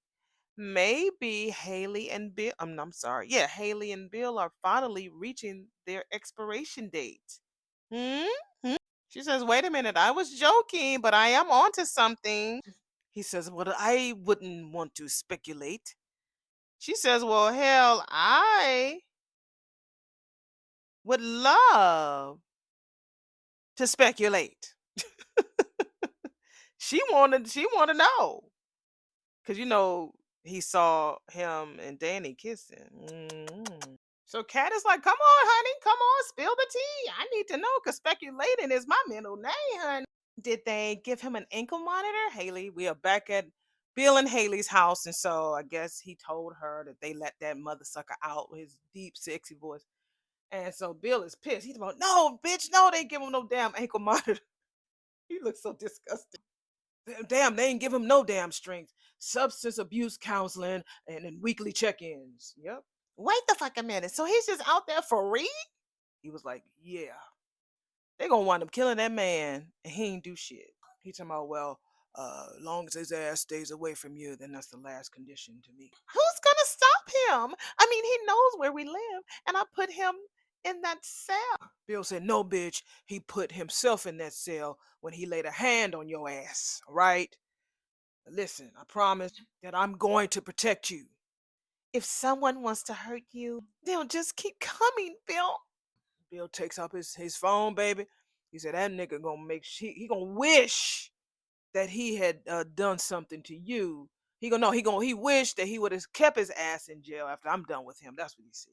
Maybe Haley and Bill, I'm sorry. Yeah, Haley and Bill are finally reaching their expiration date. Hmm? She says, wait a minute, I was joking, but I am onto something. He says, well, I wouldn't want to speculate. She says, well, hell, I would love to speculate. She wanted to know. Cause he saw him and Danny kissing. So Kat is like, come on, honey, come on, spill the tea. I need to know because speculating is my middle name, honey. Did they give him an ankle monitor? Haley, we are back at Bill and Haley's house, and so I guess he told her that they let that mother sucker out with his deep, sexy voice. And so Bill is pissed. He's like, no, bitch, no, they ain't give him no damn ankle monitor. He looks so disgusted. Damn, they ain't give him no damn strength. Substance abuse counseling and weekly check-ins. Yep. Wait the fuck a minute. So he's just out there for real? He was like, yeah. They gonna wind up killing that man and he ain't do shit. He talking about, well, long as his ass stays away from you, then that's the last condition to me. Who's gonna stop him? I mean, he knows where we live, and I put him in that cell. Bill said, no, bitch. He put himself in that cell when he laid a hand on your ass, all right? Listen, I promise that I'm going to protect you. If someone wants to hurt you, they'll just keep coming, Bill. Bill takes up his phone, baby. He said that nigga gonna he gonna wish that he had done something to you. He wish that he would have kept his ass in jail after I'm done with him. That's what he said.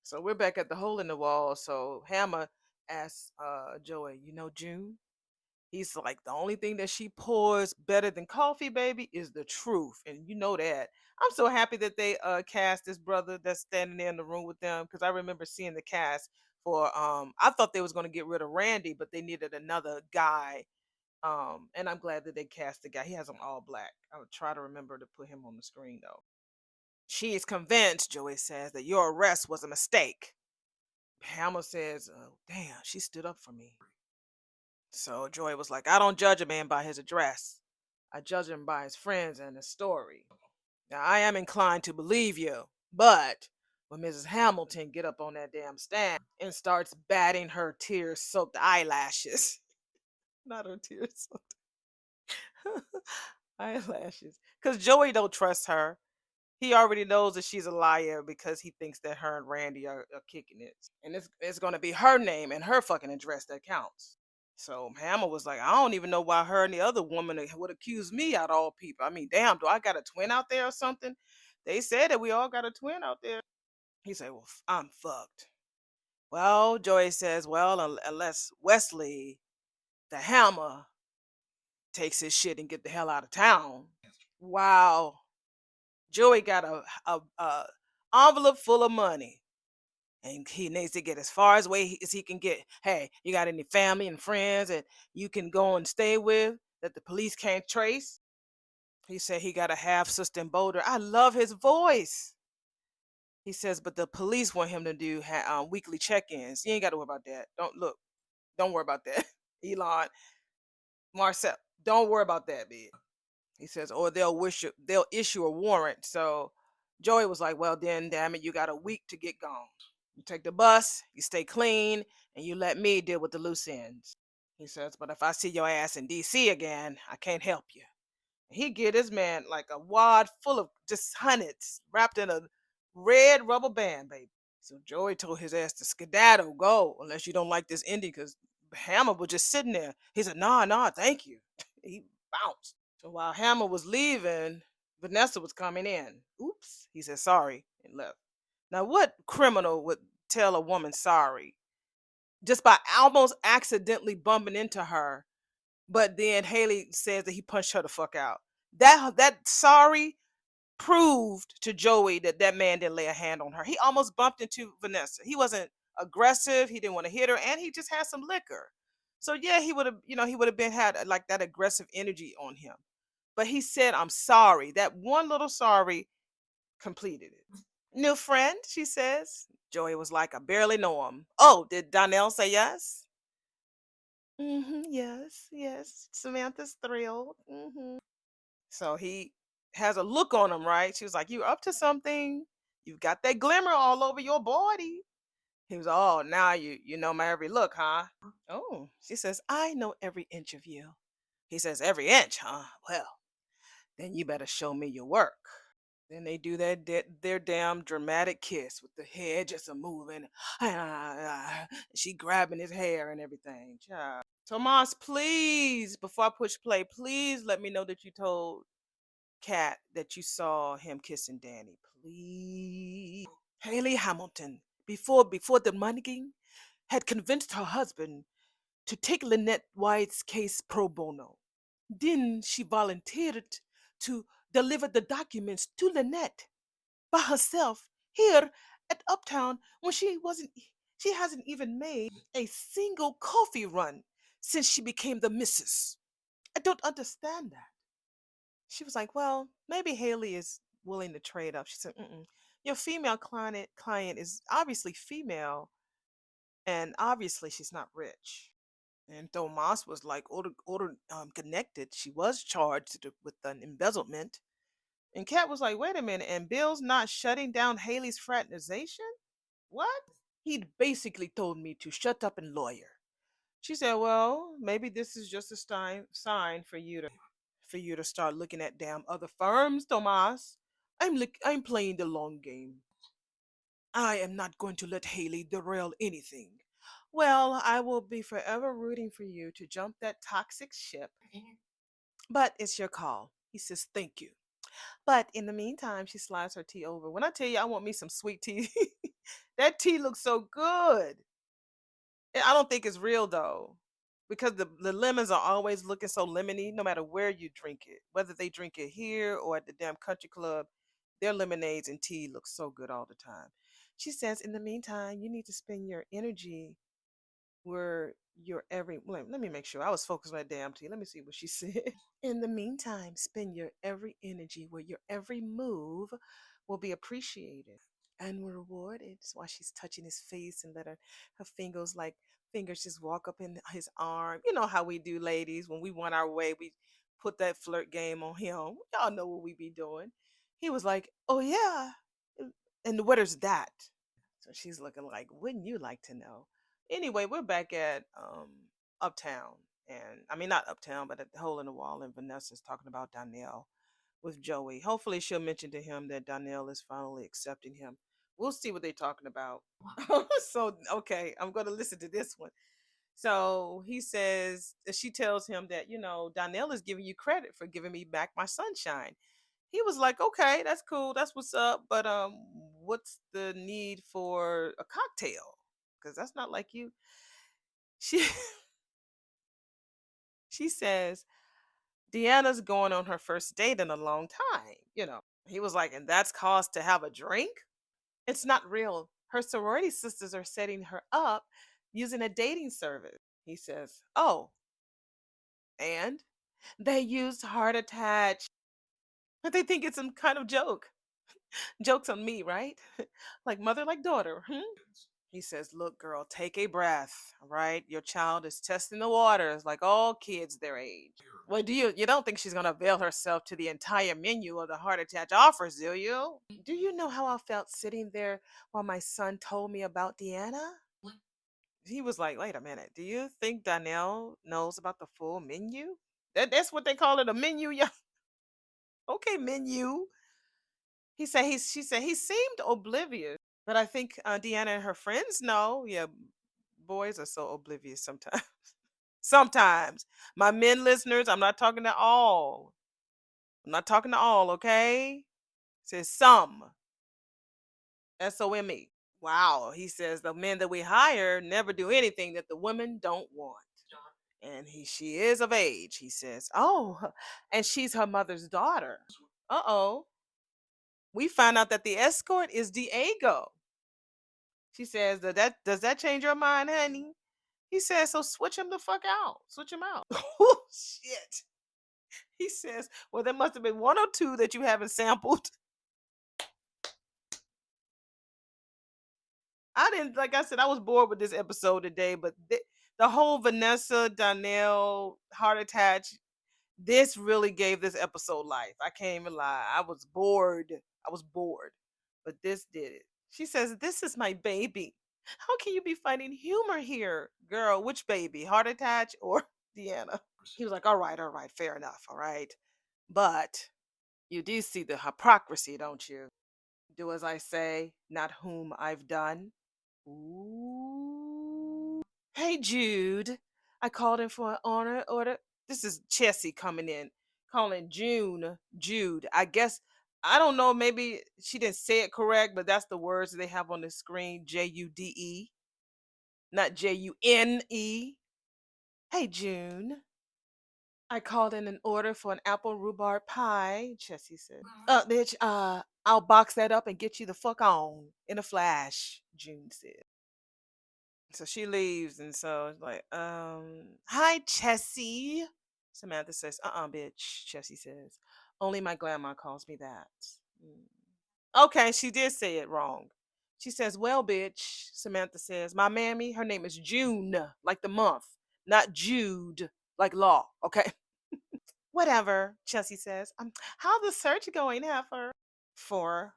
So we're back at the hole in the wall. So Hammer asks Joey, June? He's like, the only thing that she pours better than coffee, baby, is the truth. And you know that. I'm so happy that they cast this brother that's standing there in the room with them. Because I remember seeing the cast for I thought they was gonna get rid of Randy, but they needed another guy. And I'm glad that they cast the guy. He has him all black. I would try to remember to put him on the screen though. She is convinced, Joey says, that your arrest was a mistake. Hammer says, damn, she stood up for me. So Joy was like, I don't judge a man by his address. I judge him by his friends and his story. Now, I am inclined to believe you, but when Mrs. Hamilton get up on that damn stand and starts batting her tear-soaked eyelashes, not her tear-soaked eyelashes, because Joey don't trust her. He already knows that she's a liar because he thinks that her and Randy are kicking it. And it's going to be her name and her fucking address that counts. So Hammer was like, I don't even know why her and the other woman would accuse me out of all people. I mean, damn, do I got a twin out there or something? They said that we all got a twin out there. He said, well, I'm fucked. Well, Joey says, well, unless Wesley, the hammer, takes his shit and get the hell out of town. Wow. Joey got a envelope full of money. And he needs to get as far as away as he can get. Hey, you got any family and friends that you can go and stay with that the police can't trace? He said he got a half sister in Boulder. I love his voice. He says, but the police want him to do weekly check-ins. You ain't got to worry about that. Don't worry about that. Elon, Marcel, don't worry about that, bitch. He says, or they'll issue a warrant. So Joey was like, well, then, damn it, you got a week to get gone. You take the bus, you stay clean, and you let me deal with the loose ends. He says, but if I see your ass in DC again, I can't help you. He get this man like a wad full of just hundreds wrapped in a red rubber band, baby. So Joey told his ass to skedaddle, go, unless you don't like this ending, because Hammer was just sitting there. He said, nah, thank you. He bounced. So while Hammer was leaving, Vanessa was coming in. Oops, he said sorry and left. Now, what criminal would tell a woman sorry just by almost accidentally bumping into her? But then Haley says that he punched her the fuck out. That sorry proved to Joey that that man didn't lay a hand on her. He almost bumped into Vanessa. He wasn't aggressive. He didn't want to hit her, and he just had some liquor. So yeah, he would have, he would have been had like that aggressive energy on him. But he said, "I'm sorry." That one little sorry completed it. New friend, she says. Joey was like, I barely know him. Oh, did Donnell say yes? Yes. Samantha's thrilled. So he has a look on him, right? She was like, you up to something? You've got that glimmer all over your body. He was, oh, now you know my every look, huh? Oh, she says, I know every inch of you. He says, every inch, huh? Well, then you better show me your work. Then they do their damn dramatic kiss with the head just a moving. She grabbing his hair and everything. Child. Tomas, please, before I push play, please let me know that you told Kat that you saw him kissing Danny. Please. Haley Hamilton, before the money had convinced her husband to take Lynette White's case pro bono. Then she volunteered to deliver the documents to Lynette by herself here at Uptown when she hasn't even made a single coffee run since she became the missus. I don't understand that. She was like, well, maybe Haley is willing to trade up. She said, your female client is obviously female, and obviously she's not rich. And though Moss was like connected, she was charged with an embezzlement. And Kat was like, wait a minute, and Bill's not shutting down Haley's fraternization? What? He'd basically told me to shut up and lawyer. She said, well, maybe this is just a sign for you to start looking at damn other firms, Tomas. I'm playing the long game. I am not going to let Haley derail anything. Well, I will be forever rooting for you to jump that toxic ship. But it's your call. He says, thank you. But in the meantime, she slides her tea over. When I tell you I want me some sweet tea, that tea looks so good. I don't think it's real though. Because the lemons are always looking so lemony, no matter where you drink it. Whether they drink it here or at the damn country club, their lemonades and tea look so good all the time. She says, in the meantime, you need to spend your energy where your every let me make sure. I was focused on that damn tea. Let me see what she said. In the meantime, spend your every energy where your every move will be appreciated and rewarded. That's why she's touching his face and let her fingers just walk up in his arm. You know how we do, ladies, when we want our way, we put that flirt game on him. Y'all know what we be doing. He was like, oh yeah. And what is that? So she's looking like, wouldn't you like to know? Anyway, we're back at Uptown. And I mean, not Uptown, but at the Hole in the Wall. And Vanessa's talking about Donnell with Joey. Hopefully, she'll mention to him that Donnell is finally accepting him. We'll see what they're talking about. So, okay, I'm going to listen to this one. So he says, she tells him that, Donnell is giving you credit for giving me back my sunshine. He was like, okay, that's cool. That's what's up. But what's the need for a cocktail? Because that's not like you. She she says, Deanna's going on her first date in a long time. He was like, and that's cause to have a drink? It's not real. Her sorority sisters are setting her up using a dating service. He says, oh, and they used heart attach. But they think it's some kind of joke. Joke's on me, right? Like mother, like daughter. Hmm? He says, look, girl, take a breath. All right. Your child is testing the waters like all kids their age. Well, you don't think she's gonna avail herself to the entire menu of the heart attach offers, do you? Do you know how I felt sitting there while my son told me about Deanna? He was like, wait a minute, do you think Donnell knows about the full menu? That's what they call it, a menu, yeah. Okay, menu. She said he seemed oblivious, but I think Deanna and her friends know. Yeah, boys are so oblivious sometimes. Sometimes. My men listeners, I'm not talking to all. I'm not talking to all, okay? Says some. SOME. Wow. He says the men that we hire never do anything that the women don't want. And she is of age, he says. Oh, and she's her mother's daughter. Uh-oh. We found out that the escort is Diego. She says, does that change your mind, honey? He says, so switch him the fuck out. Switch him out. Oh shit. He says, well, there must have been one or two that you haven't sampled. I didn't, like I said, I was bored with this episode today, but the whole Vanessa Donnell heart attach, this really gave this episode life. I can't even lie. I was bored. I was bored. But this did it. She says, this is my baby. How can you be finding humor here? Girl, which baby? Heart attach or Deanna? He was like, all right, fair enough. All right. But you do see the hypocrisy, don't you? Do as I say, not whom I've done. Ooh. Hey, Jude. I called in for an honor order. This is Chessie coming in, calling June Jude. I guess, I don't know, maybe she didn't say it correct, but that's the words they have on the screen, Jude, not June. Hey, June. I called in an order for an apple rhubarb pie, Chessie said. Bitch, I'll box that up and get you the fuck on in a flash, June said. So she leaves, and so it's like, hi, Chessie. Samantha says, bitch, Chessie says. Only my grandma calls me that. Okay, she did say it wrong. She says, well, bitch, Samantha says, my mammy, her name is June, like the month, not Jude, like law, okay? Whatever, Chelsea says. How the search going, Heifer? For,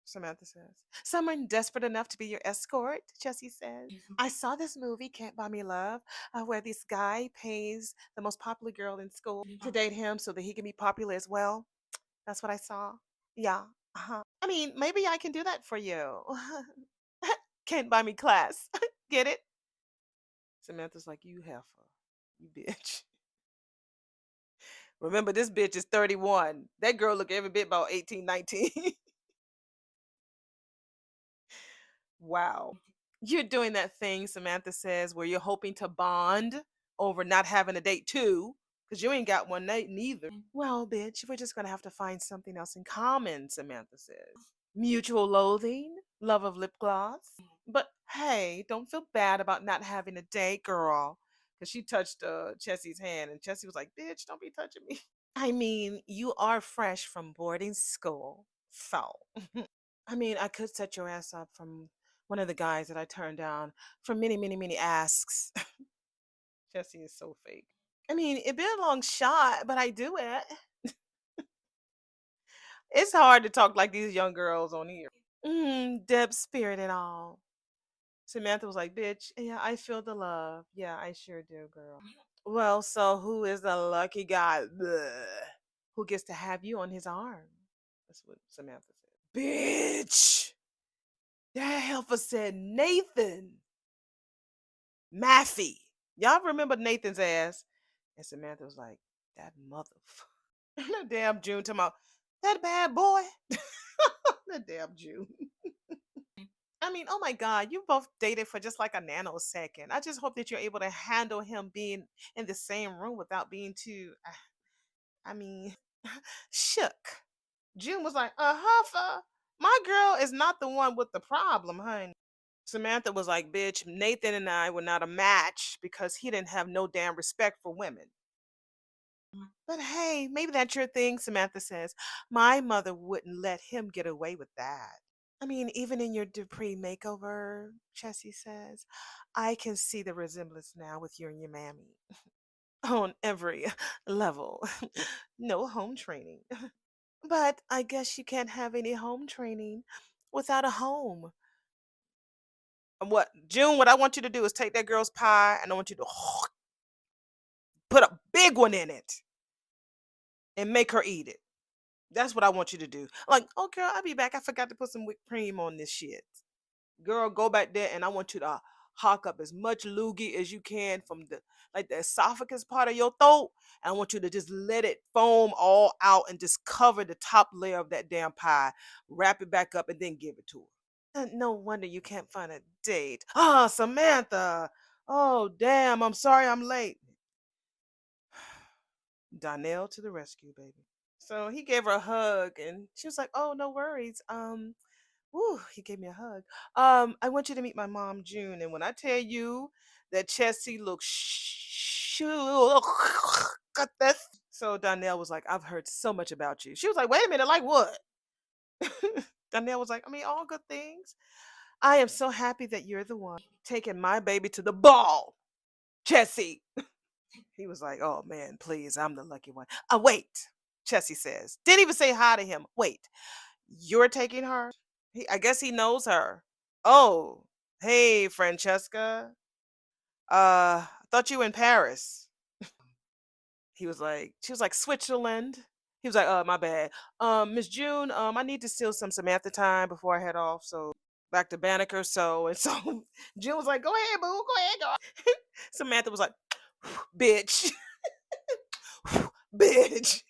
Samantha says. Someone desperate enough to be your escort, Chelsea says. I saw this movie, Can't Buy Me Love, where this guy pays the most popular girl in school to date him so that he can be popular as well. That's what I saw. Yeah. I mean, maybe I can do that for you. Can't buy me class. Get it? Samantha's like, you heifer. You bitch. Remember, this bitch is 31. That girl look every bit about 18, 19. Wow. You're doing that thing, Samantha says, where you're hoping to bond over not having a date too, because you ain't got one night neither. Well, bitch, we're just going to have to find something else in common, Samantha says. Mutual loathing, love of lip gloss. But hey, don't feel bad about not having a date, girl. Because she touched Chessie's hand, and Chessie was like, bitch, don't be touching me. I mean, you are fresh from boarding school. So, I mean, I could set your ass up from one of the guys that I turned down for many, many, many asks. Jessie is so fake. I mean, it'd been a long shot, but I do it. It's hard to talk like these young girls on here. Deb spirit and all. Samantha was like, bitch, yeah, I feel the love. Yeah, I sure do, girl. Well, so who is the lucky guy who gets to have you on his arm? That's what Samantha said. Bitch! That helper said Nathan Maffey. Y'all remember Nathan's ass? And Samantha was like, that motherfucker. Damn June talking about, That bad boy. That damn Jew. I mean, oh my God, you both dated for just like a nanosecond. I just hope that you're able to handle him being in the same room without being too, I mean, shook. June was like, Huffa, my girl is not the one with the problem, honey. Samantha was like, bitch, Nathan and I were not a match because he didn't have no damn respect for women. But hey, maybe that's your thing, Samantha says. My mother wouldn't let him get away with that. I mean, even in your Dupree makeover, Chessie says, I can see the resemblance now with you and your mammy on every level. No home training. But I guess you can't have any home training without a home. And what, June, what I want you to do is take that girl's pie and I want you to put a big one in it and make her eat it. That's what I want you to do. Like, oh girl, I'll be back. I forgot to put some whipped cream on this shit. Girl, go back there and I want you to hawk up as much loogie as you can from the like the esophagus part of your throat. And I want you to just let it foam all out and just cover the top layer of that damn pie. Wrap it back up and then give it to her. No wonder you can't find a date. Ah, Samantha. Oh, damn. I'm sorry I'm late. Donnell to the rescue, baby. So he gave her a hug and she was like, oh, no worries. Woo, he gave me a hug. I want you to meet my mom, June. And when I tell you that Chessie looks so Donnell was like, I've heard so much about you. She was like, wait a minute, like what? Donnell was like, I mean, all good things. I am so happy that you're the one taking my baby to the ball, Chessie. He was like, oh man, please, I'm the lucky one. Wait, Chessie says. Didn't even say hi to him. Wait, you're taking her? I guess he knows her. Oh, hey, Francesca. I thought you were in Paris. He was like, she was like, Switzerland. He was like, my bad. Miss June, I need to steal some Samantha time before I head off. So back to Banneker. So and so June was like, go ahead, boo, go ahead, go. Samantha was like, bitch, bitch.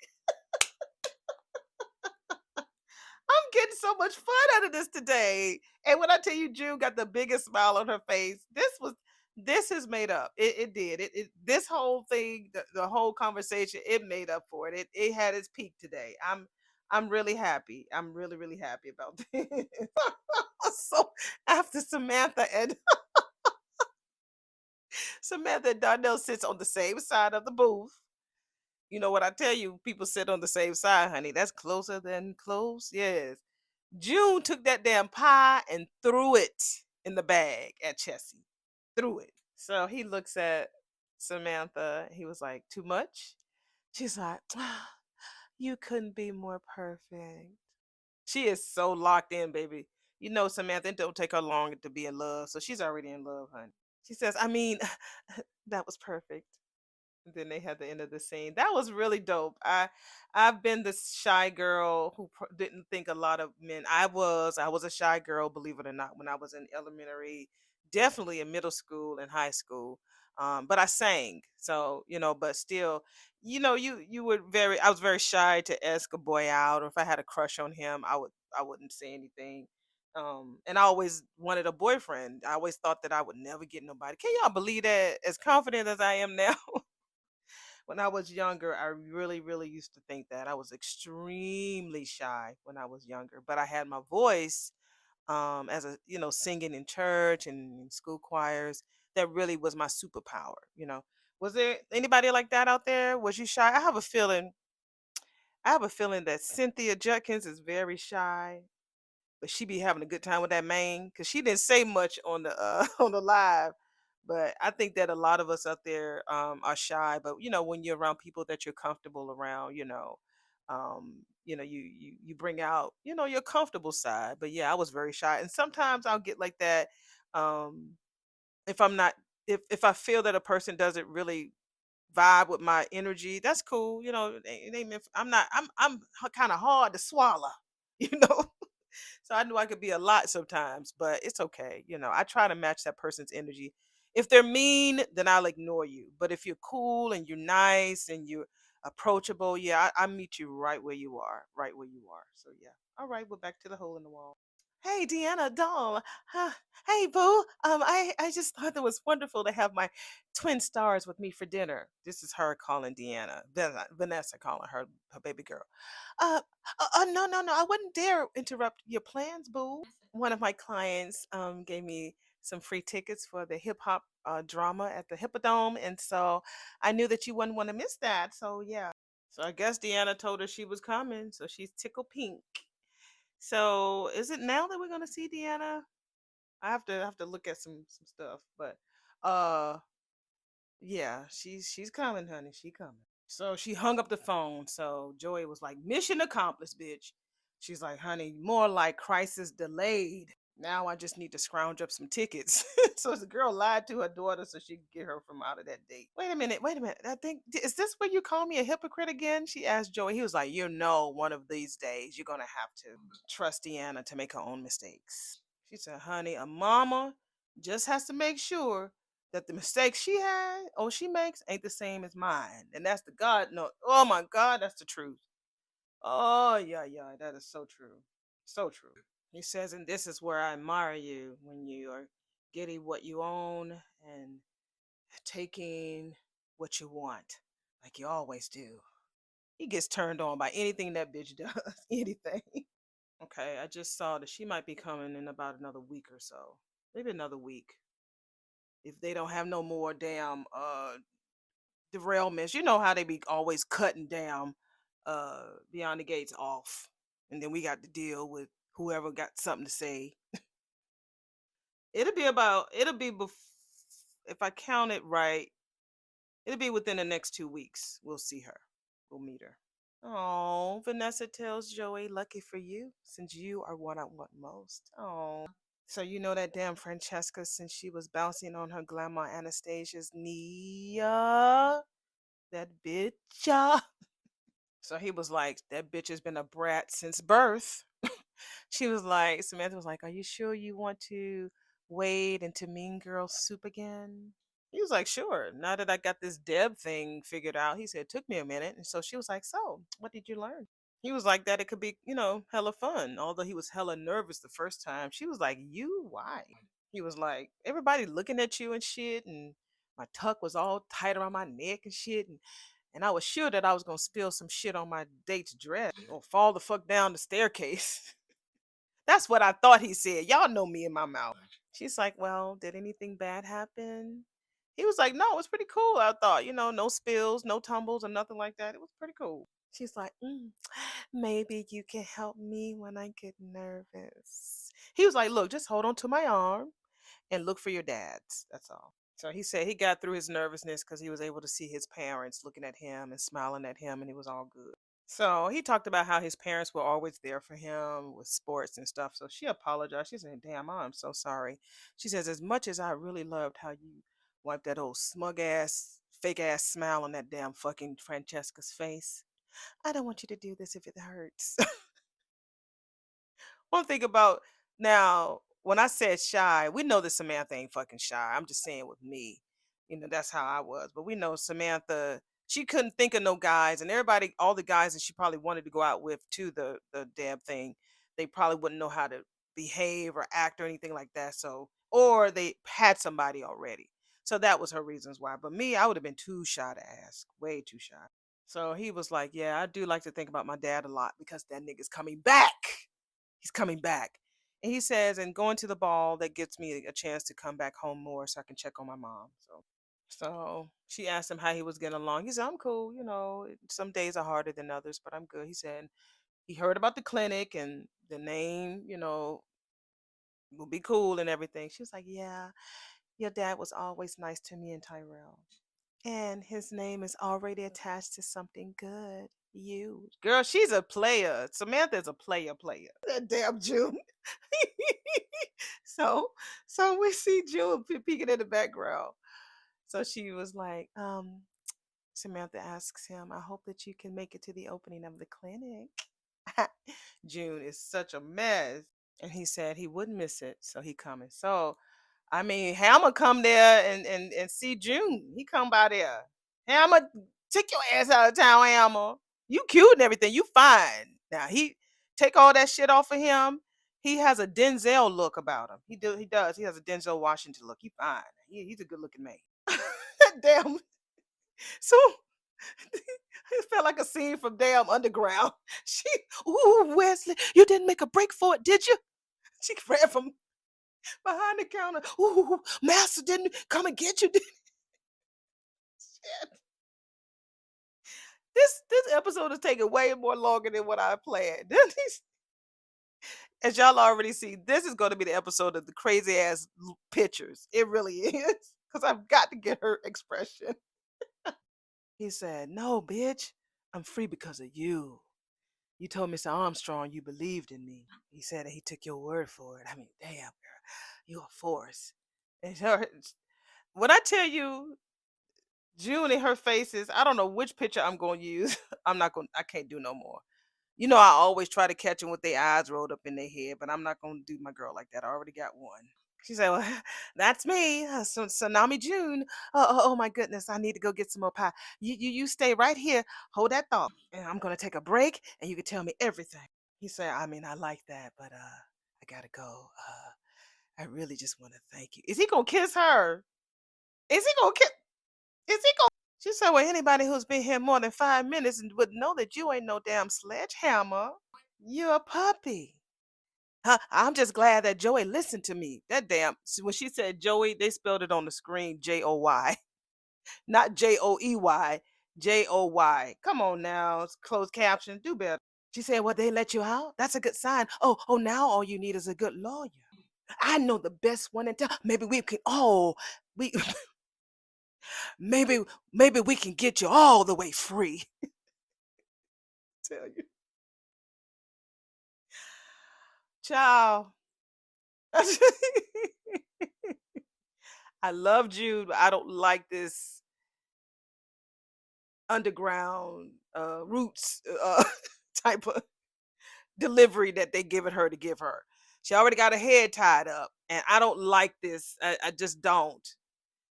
I'm getting so much fun out of this today. And when I tell you June got the biggest smile on her face, this is made up. It did. This whole thing, the whole conversation, it made up for it. It had its peak today. I'm really happy. I'm really, really happy about this. So after Samantha and Donnell sits on the same side of the booth. You know what I tell you, people sit on the same side, honey. That's closer than close. Yes. June took that damn pie and threw it in the bag at Chessie. Threw it. So he looks at Samantha. He was like, too much? She's like, you couldn't be more perfect. She is so locked in, baby. You know, Samantha, it don't take her long to be in love. So she's already in love, honey. She says, I mean, that was perfect. Then they had the end of the scene. That was really dope. I've been this shy girl who didn't think a lot of men. I was a shy girl, believe it or not, when I was in elementary, definitely in middle school and high school. But I sang, so but still, you were very. I was very shy to ask a boy out, or if I had a crush on him, I wouldn't say anything. And I always wanted a boyfriend. I always thought that I would never get nobody. Can y'all believe that? As confident as I am now, when I was younger, I really, really used to think that I was extremely shy when I was younger, but I had my voice as a singing in church and in school choirs. That really was my superpower. Was there anybody like that out there? Was you shy? I have a feeling that Cynthia Judkins is very shy, but she be having a good time with that man because she didn't say much on the on the live. But I think that a lot of us out there are shy. But when you're around people that you're comfortable around, you bring out your comfortable side. But yeah, I was very shy, and sometimes I'll get like that um, if I'm not if I feel that a person doesn't really vibe with my energy. That's cool. It ain't I'm not. I'm kind of hard to swallow. You know. So I knew I could be a lot sometimes, but it's okay. I try to match that person's energy. If they're mean, then I'll ignore you. But if you're cool and you're nice and you're approachable. Yeah, I meet you right where you are, right where you are. So yeah. All right, we're back to the hole in the wall. Hey, Deanna, doll. Huh. Hey, boo. I just thought it was wonderful to have my twin stars with me for dinner. This is her calling Deanna. Vanessa calling her baby girl. Uh, no, no, no. I wouldn't dare interrupt your plans, boo. One of my clients gave me some free tickets for the hip hop drama at the Hippodome, and so I knew that you wouldn't want to miss that. So yeah. So I guess Deanna told her she was coming, so she's tickle pink. So is it now that we're gonna see Deanna? I have to look at some stuff, but uh yeah, she's coming, honey. She coming. So she hung up the phone. So Joey was like, "Mission accomplished, bitch." She's like, "Honey, more like crisis delayed. Now I just need to scrounge up some tickets." So the girl lied to her daughter so she could get her from out of that date. Wait a minute, wait a minute. I think is this where you call me a hypocrite again? She asked Joey. He was like, one of these days you're gonna have to trust Deanna to make her own mistakes. She said, "Honey, a mama just has to make sure that the mistakes she had or she makes ain't the same as mine." And that's the God no. Oh my God, that's the truth. Oh yeah, yeah, that is so true. So true. He says, and this is where I admire you when you are getting what you own and taking what you want, like you always do. He gets turned on by anything that bitch does. Anything. Okay, I just saw that she might be coming in about another week or so. Maybe another week. If they don't have no more damn derailments. You know how they be always cutting down beyond the gates off. And then we got to deal with whoever got something to say. If I count it right, it'll be within the next 2 weeks. We'll see her. We'll meet her. Oh, Vanessa tells Joey, lucky for you, since you are what I want most. Oh. So you know that damn Francesca since she was bouncing on her grandma Anastasia's knee. That bitch. So he was like, that bitch has been a brat since birth. She was like, Samantha was like, are you sure you want to wade into Mean Girl soup again? He was like, sure. Now that I got this Deb thing figured out, he said, it took me a minute. And so she was like, so what did you learn? He was like, that it could be, hella fun. Although he was hella nervous the first time. She was like, you? Why? He was like, everybody looking at you and shit. And my tuck was all tight around my neck and shit. And I was sure that I was gonna spill some shit on my date's dress or fall the fuck down the staircase. That's what I thought he said. Y'all know me in my mouth. She's like, well, did anything bad happen? He was like, no, it was pretty cool. I thought, no spills, no tumbles, or nothing like that. It was pretty cool. She's like, maybe you can help me when I get nervous. He was like, look, just hold on to my arm and look for your dads. That's all. So he said he got through his nervousness because he was able to see his parents looking at him and smiling at him, and it was all good. So he talked about how his parents were always there for him with sports and stuff. So she apologized. She said, damn, I'm so sorry. She says, as much as I really loved how you wiped that old smug ass, fake ass smile on that damn fucking Francesca's face, I don't want you to do this if it hurts. One thing about now, when I said shy, we know that Samantha ain't fucking shy. I'm just saying with me, that's how I was. But we know Samantha, she couldn't think of no guys, and everybody, all the guys that she probably wanted to go out with to the damn thing, they probably wouldn't know how to behave or act or anything like that. So, or they had somebody already. So that was her reasons why. But me, I would have been too shy to ask, way too shy. So he was like, yeah, I do like to think about my dad a lot because that nigga's coming back. He's coming back. And he says, and going to the ball, that gets me a chance to come back home more so I can check on my mom. So she asked him how he was getting along. He said, I'm cool. Some days are harder than others, but I'm good. He said he heard about the clinic and the name, will be cool and everything. She was like, yeah, your dad was always nice to me and Tyrell. And his name is already attached to something good. You. Girl, she's a player. Samantha's a player. That damn June. so so we see June peeking in the background. So she was like, Samantha asks him, I hope that you can make it to the opening of the clinic. June is such a mess. And he said he wouldn't miss it, so he coming. So Hammer come there and see June. He come by there. Hammer Take your ass out of town, Hammer. You cute and everything. You fine. Now he take all that shit off of him. He has a Denzel look about him. He does. He has a Denzel Washington look. He fine. He's a good looking man. Damn. So it felt like a scene from Damn Underground. She, ooh, Wesley, you didn't make a break for it, did you? She ran from behind the counter. Ooh, Master didn't come and get you. Shit. This episode is taking way more longer than what I planned. As y'all already see, this is going to be the episode of the crazy ass pictures. It really is. Because I've got to get her expression. He said, "No, bitch. I'm free because of you. You told Mr. Armstrong you believed in me. He said that he took your word for it. I mean, damn, girl. You a force." And when I tell you June and her faces, I don't know which picture I'm going to use. I can't do no more. You know, I always try to catch them with their eyes rolled up in their head, but I'm not going to do my girl like that. I already got one. She said, "Well, that's me, Tsunami June. Oh, my goodness, I need to go get some more pie. You stay right here. Hold that thought, and I'm gonna take a break, and you can tell me everything." He said, "I mean, I like that, but I gotta go. I really just want to thank you." Is he gonna kiss her? Is he gonna kiss? Is he gonna? She said, "Well, anybody who's been here more than 5 minutes would know that you ain't no damn sledgehammer. You're a puppy." Huh, I'm just glad that Joey listened to me. That damn when she said Joey, they spelled it on the screen Joy, not Joey, Joy. Come on now, it's closed caption. Do better. She said, "Well, they let you out. That's a good sign. Oh, now all you need is a good lawyer. I know the best one in town. Maybe we can. Oh, we maybe maybe we can get you all the way free." Tell you, child. I love Jude, but I don't like this underground roots type of delivery that they giving her to give her. She already got her head tied up, and I don't like this. I just don't.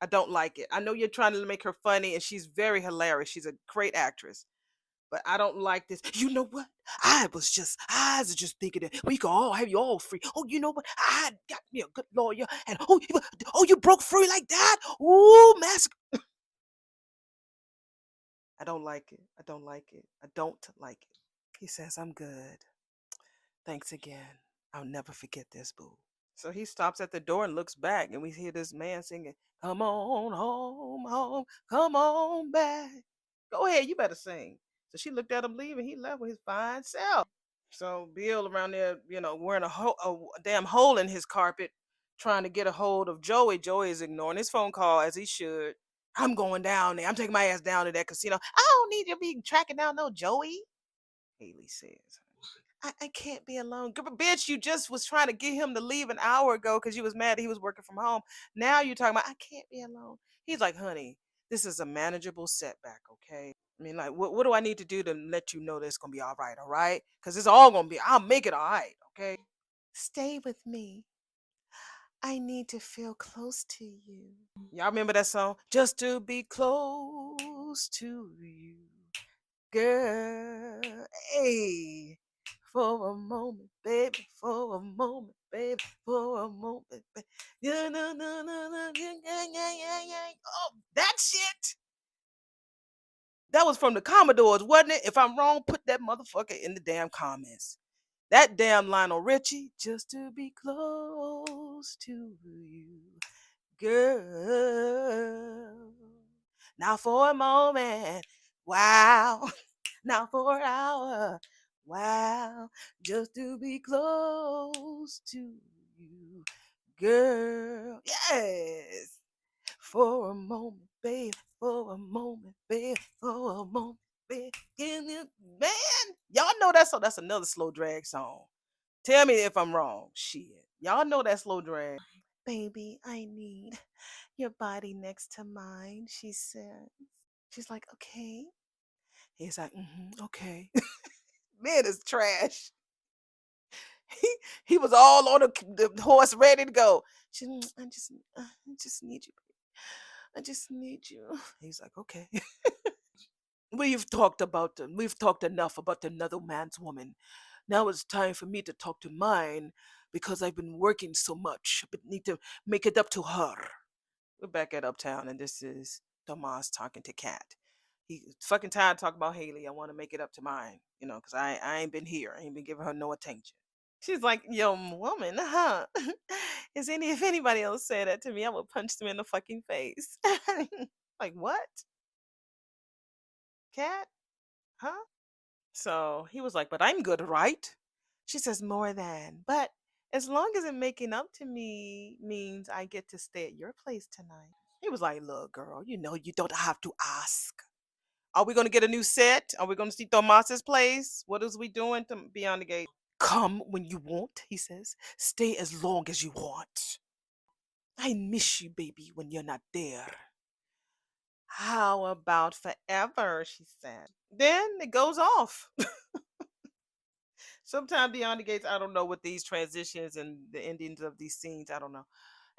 I don't like it. I know you're trying to make her funny, and she's very hilarious. She's a great actress, but I don't like this. You know what? I was just thinking that we could all have you all free. Oh, you know what? I got me a good lawyer, and you broke free like that? Ooh, massacre. I don't like it. I don't like it. I don't like it. He says, "I'm good. Thanks again. I'll never forget this, boo." So he stops at the door and looks back, and we hear this man singing, "Come on home, home, come on back." Go ahead, you better sing. So she looked at him leaving. He left with his fine self. So Bill around there, wearing a damn hole in his carpet, trying to get a hold of Joey. Joey is ignoring his phone call as he should. "I'm going down there. I'm taking my ass down to that casino. I don't need you to be tracking down no Joey," Haley says. I can't be alone. Bitch, you just was trying to get him to leave an hour ago because you was mad he was working from home. Now you're talking about, "I can't be alone." He's like, "Honey, this is a manageable setback, okay? I mean, like, what do I need to do to let you know that it's going to be all right, all right? Because it's all going to be, I'll make it all right, okay? Stay with me. I need to feel close to you." Y'all remember that song? "Just to be close to you, girl." Hey, for a moment, baby, for a moment, baby, for a moment, baby. Yeah, no, no, no, no, yeah, yeah, yeah, yeah, yeah. Oh, that shit. That was from the Commodores, wasn't it? If I'm wrong, put that motherfucker in the damn comments. That damn Lionel Richie, "Just to be close to you, girl. Now for a moment, wow. Now for an hour, wow. Just to be close to you, girl." Yes. For a moment, babe. For a moment, babe. For a moment, babe. Man, y'all know that song. That's another slow drag song. Tell me if I'm wrong. Shit. Y'all know that slow drag. "Baby, I need your body next to mine," she said. She's like, "Okay." He's like, "Okay." Man is trash. He he was all on the horse ready to go. She, I just need you. I just need you." He's like, "Okay." We've talked enough about another man's woman. Now it's time for me to talk to mine because I've been working so much, but need to make it up to her. We're back at Uptown, and this is Tomas talking to Kat. He's fucking tired of talking about Haley. I want to make it up to mine, because I ain't been here. I ain't been giving her no attention. She's like, yo, woman, huh? If anybody else said that to me, I would punch them in the fucking face. Like, what? Cat? Huh? So he was like, but I'm good, right? She says, more than. But as long as it making up to me means I get to stay at your place tonight. He was like, look, girl, you don't have to ask. Are we going to get a new set? Are we going to see Tomas's place? What is we doing to Beyond the Gate? Come when you want, he says. Stay as long as you want. I miss you, baby, when you're not there. How about forever? She said. Then it goes off. Sometime Beyond the Gates, I don't know what these transitions and the endings of these scenes, I don't know.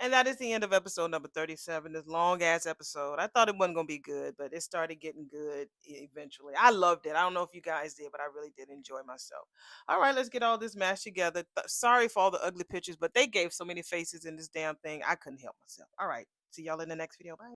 And that is the end of episode number 37, this long ass episode. I thought it wasn't going to be good, but it started getting good eventually. I loved it. I don't know if you guys did, but I really did enjoy myself. All right, let's get all this mashed together. Sorry for all the ugly pictures, but they gave so many faces in this damn thing. I couldn't help myself. All right, see y'all in the next video. Bye.